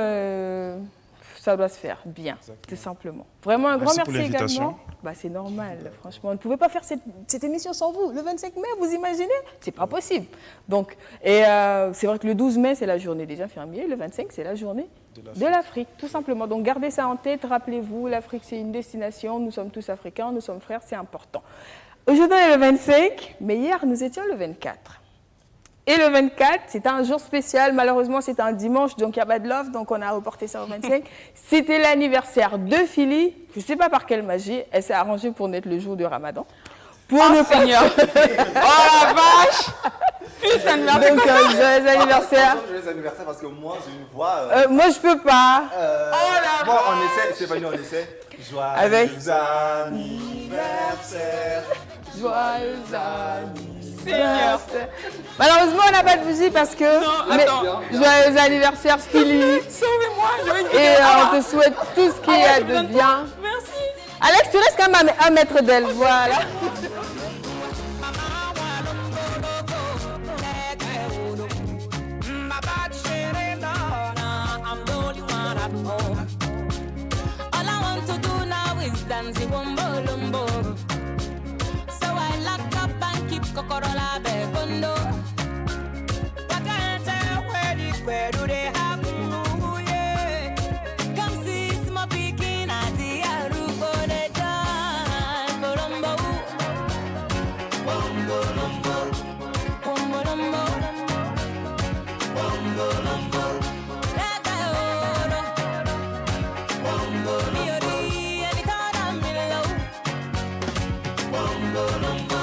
ça doit se faire bien, tout simplement. Vraiment un grand merci également. C'est normal, franchement. On ne pouvait pas faire cette émission sans vous. Le 25 mai, vous imaginez? C'est pas possible. Donc, c'est vrai que le 12 mai, c'est la journée des infirmiers. Le 25, c'est la journée de l'Afrique, tout simplement. Donc, gardez ça en tête. Rappelez-vous, l'Afrique, c'est une destination. Nous sommes tous africains, nous sommes frères, c'est important. Aujourd'hui, on est le 25, mais hier, nous étions le 24. Et le 24, c'était un jour spécial. Malheureusement, c'était un dimanche, donc il n'y a pas de love, donc on a reporté ça au 25. C'était l'anniversaire de Philly. Je ne sais pas par quelle magie, elle s'est arrangée pour naître le jour du Ramadan. Pour ne pas... Oh la vache! Putain de merde. Donc, joyeux anniversaire. Joyeux anniversaire parce que moi, j'ai une voix... moi, je peux pas. Bon, on essaie, c'est pas nous, on essaie. Joyeux anniversaire. Joyeux anniversaire. Malheureusement, on n'a pas de musique parce que... Joyeux anniversaire, Philly. Sauvez-moi, je vais une Et on te souhaite tout ce qu'il y a de bien. Merci. Alex, tu restes quand même à 1 mètre d'elle, voilà. Corolla Becondo. I can't tell where do they have to, yeah. Come see my picking at the Arugo de John Colombo. Bombo Lombo. Bombo Lombo. Bombo Lombo. Bombo Miori and Caramillo. Bombo Lombo.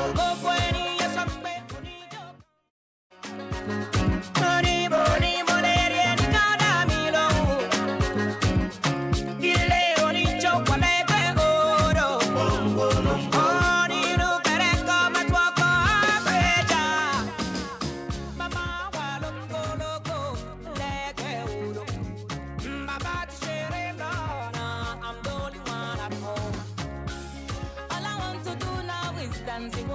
Dancing